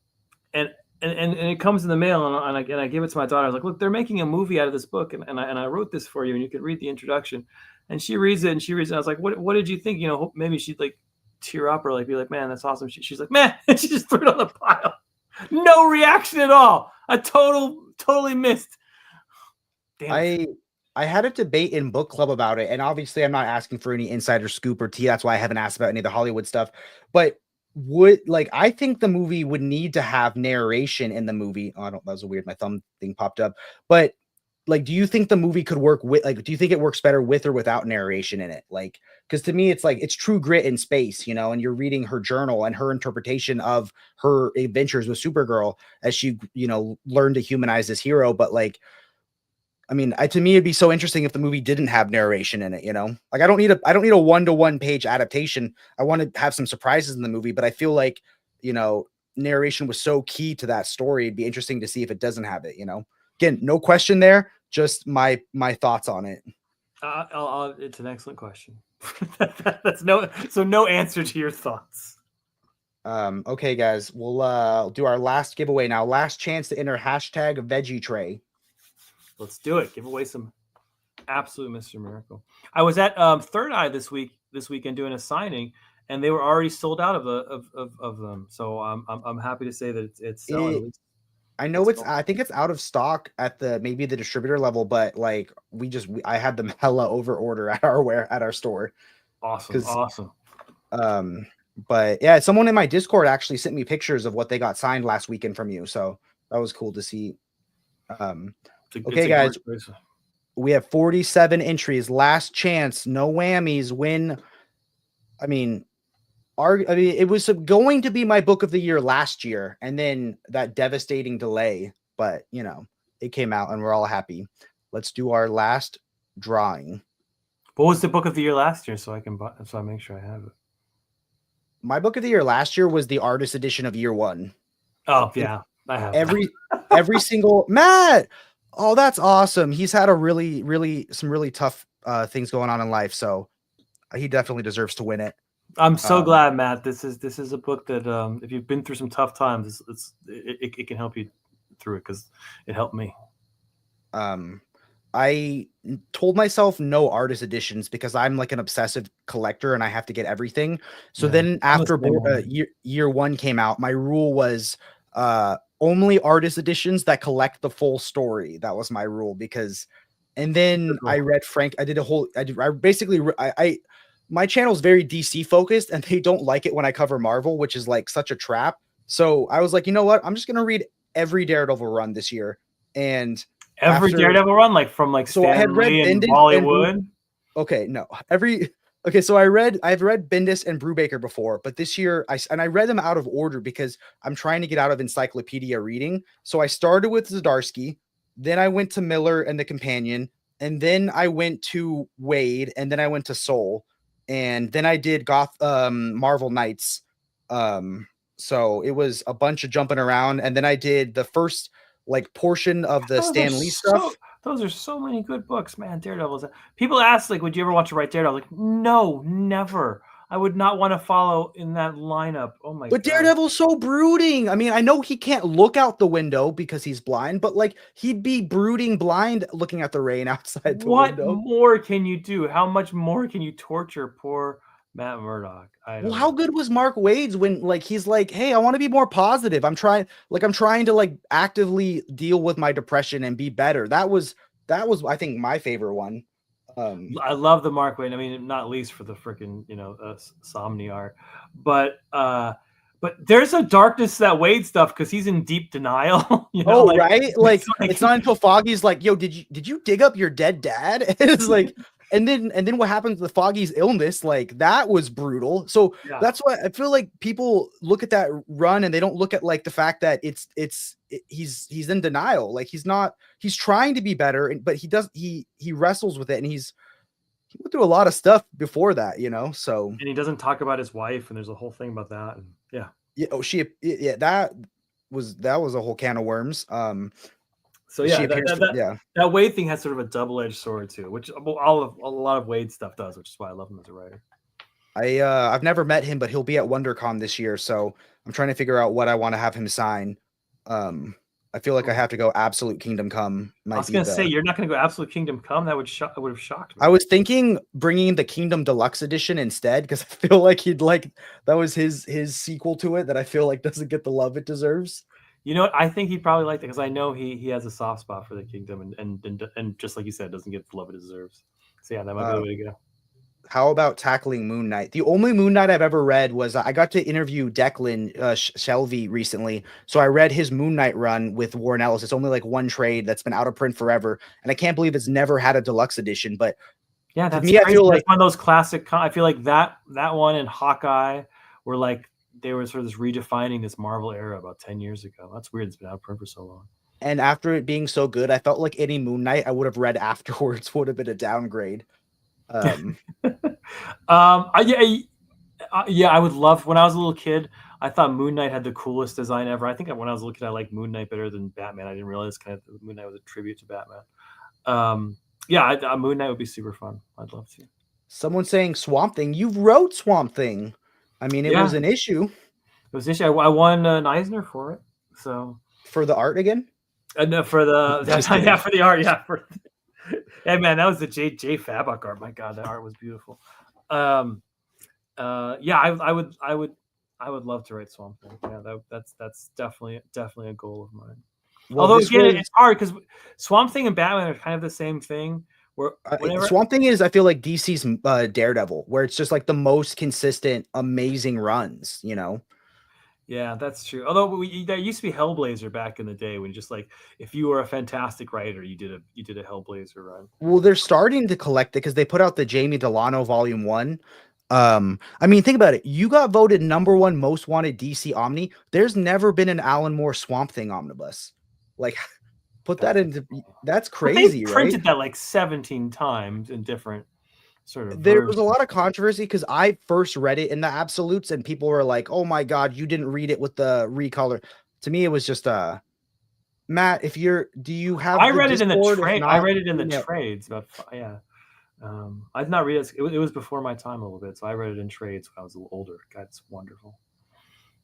it comes in the mail, and I give it to my daughter. I was like, look, they're making a movie out of this book, and I wrote this for you, and you can read the introduction. And she reads it, and I was like, what did you think? Maybe she'd like tear up or like be like, man, that's awesome. She's like, man, and she just threw it on the pile. No reaction at all. I totally missed. Damn. I had a debate in book club about it, and obviously I'm not asking for any insider scoop or tea. That's why I haven't asked about any of the Hollywood stuff. But I think the movie would need to have narration in the movie. Oh, I don't, that was a weird, my thumb thing popped up. But like, do you think the movie could work with, like, do you think it works better with or without narration in it? Like, because to me, it's like, it's true grit in space, and you're reading her journal and her interpretation of her adventures with Supergirl as she, learned to humanize this hero. But like, I mean, to me, it'd be so interesting if the movie didn't have narration in it. Like I don't need a 1-to-1 page adaptation. I want to have some surprises in the movie, but I feel like narration was so key to that story. It'd be interesting to see if it doesn't have it. Again, no question there. Just my thoughts on it. It's an excellent question. That's no answer to your thoughts. Okay, guys, we'll do our last giveaway now. Last chance to enter hashtag veggie tray. Let's do it. Give away some absolute Mr. Miracle. I was at Third Eye this weekend doing a signing, and they were already sold out of them. So I'm happy to say that it's selling. I know I think it's out of stock at maybe the distributor level, but like I had them hella over order at our store. Awesome. But yeah, someone in my Discord actually sent me pictures of what they got signed last weekend from you, so that was cool to see. Okay, guys, we have 47 entries. Last chance, no whammies. Win. I mean, it was going to be my book of the year last year, and then that devastating delay. But it came out, and we're all happy. Let's do our last drawing. What was the book of the year last year? So I make sure I have it. My book of the year last year was the artist edition of Year One. Oh yeah, I have every single Matt. Oh, that's awesome. He's had some really tough things going on in life, so he definitely deserves to win it. I'm so glad, Matt. This is a book that if you've been through some tough times, it can help you through it because it helped me. I told myself no artist editions because I'm like an obsessive collector and I have to get everything. So then after year one came out, my rule was only artist editions that collect the full story. That was my rule and then I read my channel is very DC focused and they don't like it when I cover Marvel, which is like such a trap. So I was like, you know what? I'm just going to read every Daredevil run this year. And every Daredevil run, so I had read Bendis Hollywood. So I've read Bendis and Brubaker before, but this year I read them out of order because I'm trying to get out of encyclopedia reading. So I started with Zdarsky, then I went to Miller and the Companion, and then I went to Wade, and then I went to Soul, and then I did Marvel Knights. So it was a bunch of jumping around, and then I did the first portion of the Stan Lee stuff. Those are so many good books, man. Daredevil's. People ask, would you ever want to write Daredevil? No, never. I would not want to follow in that lineup. Oh my god. But Daredevil's so brooding. I mean, I know he can't look out the window because he's blind, but he'd be brooding blind looking at the rain outside the window. What more can you do? How much more can you torture poor Matt Murdock? How good was Mark Waid's when he's like, hey, I want to be more positive. I'm trying to actively deal with my depression and be better. That was I think my favorite one. I love the Mark Waid. I mean, not least for the freaking Somni art, but there's a darkness to that Waid stuff because he's in deep denial. Right? It's not until Foggy's like, yo, did you dig up your dead dad? It's like. And then what happens with Foggy's illness, that was brutal. So that's why I feel like people look at that run and they don't look at the fact that he's in denial. He's trying to be better, but he wrestles with it, and he went through a lot of stuff before that, so. And he doesn't talk about his wife, and there's a whole thing about that. And that was a whole can of worms. So that Waid thing has sort of a double-edged sword too, which a lot of Waid stuff does, which is why I love him as a writer. I've never met him, but he'll be at WonderCon this year, so I'm trying to figure out what I want to have him sign. I feel like I have to go Absolute Kingdom Come. I was going to say, you're not going to go Absolute Kingdom Come? That would have shocked me. I was thinking bringing the Kingdom Deluxe Edition instead, because I feel like that was his sequel to it that I feel like doesn't get the love it deserves. You know what? I think he'd probably like that because I know he has a soft spot for the Kingdom, and just like you said, doesn't get the love it deserves. So yeah, that might be the way to go. how about tackling Moon Knight? The only Moon Knight I've ever read was I got to interview Declan Shelby recently. So I read his Moon Knight run with Warren Ellis. It's only like one trade that's been out of print forever. And I can't believe it's never had a deluxe edition. But yeah, to that's me, crazy. I feel That's like one of those classic. I feel like that one and Hawkeye were like they were sort of this redefining this Marvel era about 10 years ago. That's weird. It's been out of print for so long. and after it being so good, I felt like any Moon Knight I would have read afterwards would have been a downgrade. Yeah, I would love. When I was a little kid, I thought Moon Knight had the coolest design ever. I think when I was a little kid, I liked Moon Knight better than Batman. I didn't realize kind of Moon Knight was a tribute to Batman. Yeah, Moon Knight would be super fun. I'd love to. Someone saying Swamp Thing. You wrote Swamp Thing. I mean, it was an issue. It was an issue. I won an Eisner for it. So for the art again. No, for the for the art. Yeah, hey man, that was the J Fabok art. My God, that art was beautiful. Yeah, I would love to write Swamp Thing. Yeah, that's definitely a goal of mine. Well, although again, it's hard because Swamp Thing and Batman are kind of the same thing. Where Swamp Thing is, I feel like DC's Daredevil, where it's just like the most consistent, amazing runs. You know. Yeah, that's true. Although there used to be Hellblazer back in the day when just like if you were a fantastic writer, you did a Hellblazer run. Well, they're starting to collect it because they put out the Jamie Delano Volume 1. I mean, think about it. You got voted #1 most wanted DC Omni. There's never been an Alan Moore Swamp Thing omnibus. Like, put that into that's crazy, they right? Printed that like 17 times in different sort of. There was a lot of controversy because I first read it in the absolutes, and people were like, "Oh my God, you didn't read it with the recolor." To me, it was just Matt. Do you have? I read it in the trade. I read it in the trades, but yeah. I've not read it. It was before my time a little bit, so I read it in trades when I was a little older. God, it's wonderful.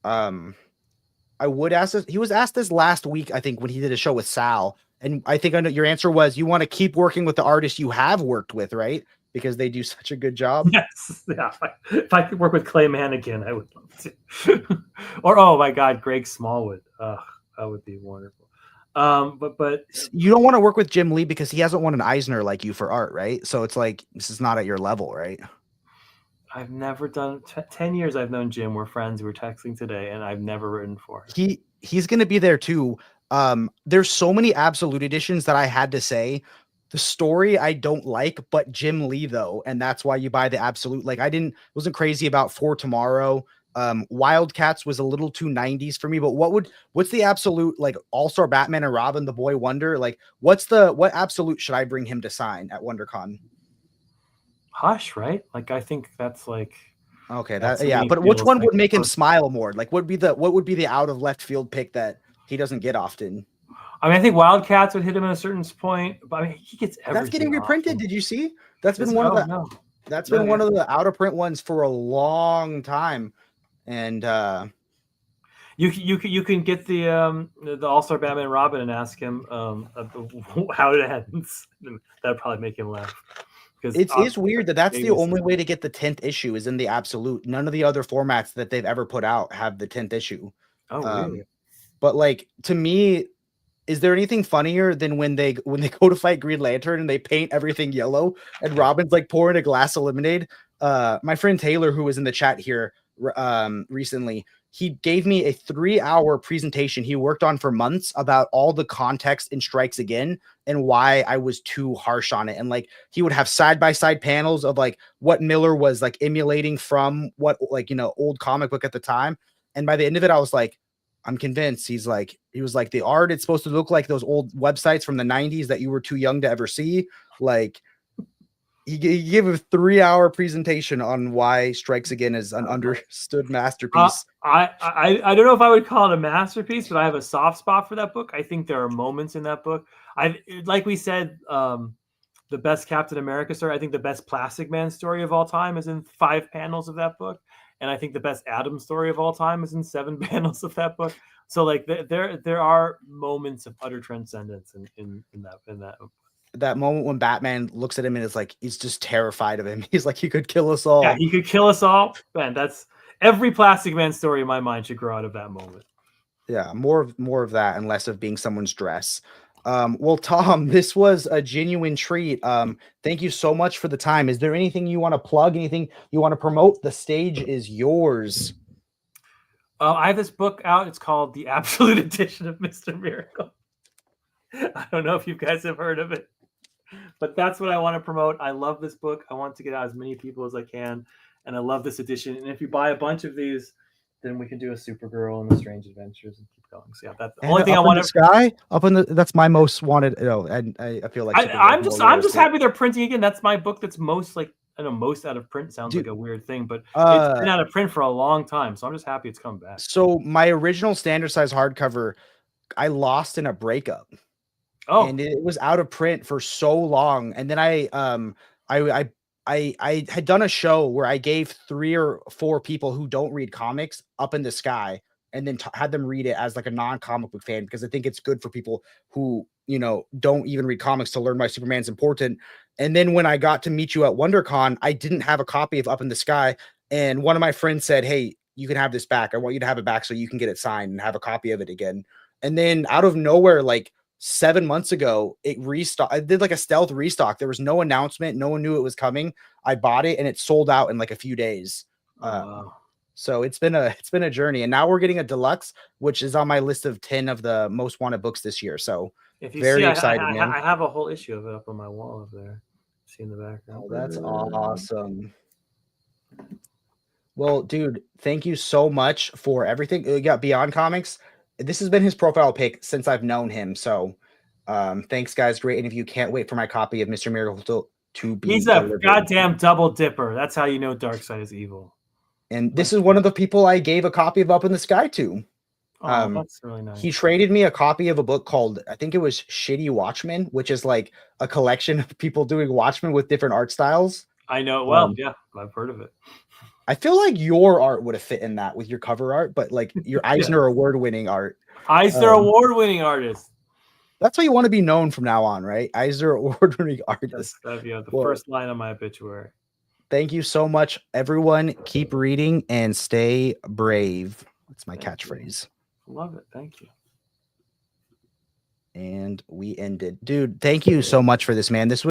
I would ask this. He was asked this last week, I think, when he did a show with Sal, and I think your answer was you want to keep working with the artists you have worked with, right? Because they do such a good job. Yes, yeah. If I could work with Clay Mannequin, I would love to. Or oh my God, Greg Smallwood. That would be wonderful. But you don't want to work with Jim Lee because he hasn't won an Eisner like you for art, right? So it's like this is not at your level, right? I've never done 10 years. I've known Jim. We're friends. We're texting today, and I've never written for him. He's going to be there too. There's so many absolute editions that I had to say the story I don't like, but Jim Lee though, and that's why you buy the absolute. Like wasn't crazy about For Tomorrow. Wildcats was a little too 90s for me, but what's the absolute like All-Star Batman and Robin, the Boy Wonder? Like what absolute should I bring him to sign at WonderCon? Hush, right? Like I think that's like okay, but which one would make him smile more? Like what would be the out of left field pick that he doesn't get often? I mean, I think Wildcats would hit him at a certain point, but I mean, he gets everything. That's getting reprinted. Did you see? That's been one of the out of print ones for a long time. And you can get the All-Star Batman and Robin and ask him how it ends. That'd probably make him laugh. It's weird that's the only way to get the 10th issue is in the absolute. None of the other formats that they've ever put out have the 10th issue. Oh, really? But like to me, is there anything funnier than when they go to fight Green Lantern and they paint everything yellow and Robin's like pouring a glass of lemonade? My friend Taylor, who was in the chat here recently, he gave me a 3-hour presentation he worked on for months about all the context in Strikes Again and why I was too harsh on it. And like he would have side-by-side panels of like what Miller was like emulating from what old comic book at the time. And by the end of it, I was like, I'm convinced. He was like the art, it's supposed to look like those old websites from the 90s that you were too young to ever see. Like he gave a 3-hour presentation on why Strikes Again is an understood masterpiece. I don't know if I would call it a masterpiece, but I have a soft spot for that book. I think there are moments in that book. Like we said, the best Captain America story. I think the best Plastic Man story of all time is in 5 panels of that book. And I think the best Atom story of all time is in 7 panels of that book. So like there are moments of utter transcendence in that. That moment when Batman looks at him and is like, he's just terrified of him. He's like, he could kill us all. Yeah, he could kill us all. Man, that's every Plastic Man story in my mind should grow out of that moment. Yeah, more of that and less of being someone's dress. Well, Tom, this was a genuine treat. Thank you so much for the time. Is there anything you want to plug? Anything you want to promote? The stage is yours. I have this book out. It's called The Absolute Edition of Mr. Miracle. I don't know if you guys have heard of it, but that's what I want to promote. I love this book. I want to get out as many people as I can, and I love this edition. And if you buy a bunch of these, then we can do a Supergirl and the Strange Adventures and keep going. So yeah, that's the only thing I want to. Sky up in the. That's my most wanted. Oh, and I feel like I'm just happy they're printing again. That's my book that's most like. I know most out of print sounds like a weird thing, but it's been out of print for a long time, so I'm just happy it's come back. So my original standard size hardcover, I lost in a breakup. Oh, and it was out of print for so long. And then I had done a show where I gave 3 or 4 people who don't read comics Up in the Sky, and then had them read it as like a non-comic book fan, because I think it's good for people who, you know, don't even read comics to learn why Superman's important. And then when I got to meet you at WonderCon, I didn't have a copy of Up in the Sky, and one of my friends said, "Hey, you can have this back. I want you to have it back so you can get it signed and have a copy of it again." And then out of nowhere, like 7 months ago, it restocked. I did like a stealth restock. There was no announcement. No one knew it was coming. I bought it and it sold out in like a few days. wow. So it's been a journey, and now we're getting a deluxe, which is on my list of 10 of the most wanted books this year. So if you very see, excited, I man. have a whole issue of it up on my wall over there. See in the background. Oh, that's awesome. Well, dude, thank you so much for everything. We got Beyond Comics. This has been his profile pic since I've known him. So thanks, guys. Great interview. Can't wait for my copy of Mr. Miracle to be He's a delivered. goddamn double dipper. That's how you know Darkseid is evil. And this is one of the people I gave a copy of Up in the Sky to. Oh, that's really nice. He traded me a copy of a book called, I think it was Shitty Watchmen, which is like a collection of people doing Watchmen with different art styles. I know. Well, yeah, I've heard of it. I feel like your art would have fit in that with your cover art, but like your Eisner Award-winning art. Eisner Award-winning artist. That's what you want to be known from now on, right? Eisner Award-winning artist. That's the first line on my obituary. Thank you so much, everyone. Keep reading and stay brave. That's my catchphrase. Love it. Thank you. And we ended. Dude, thank you so much for this, man. This was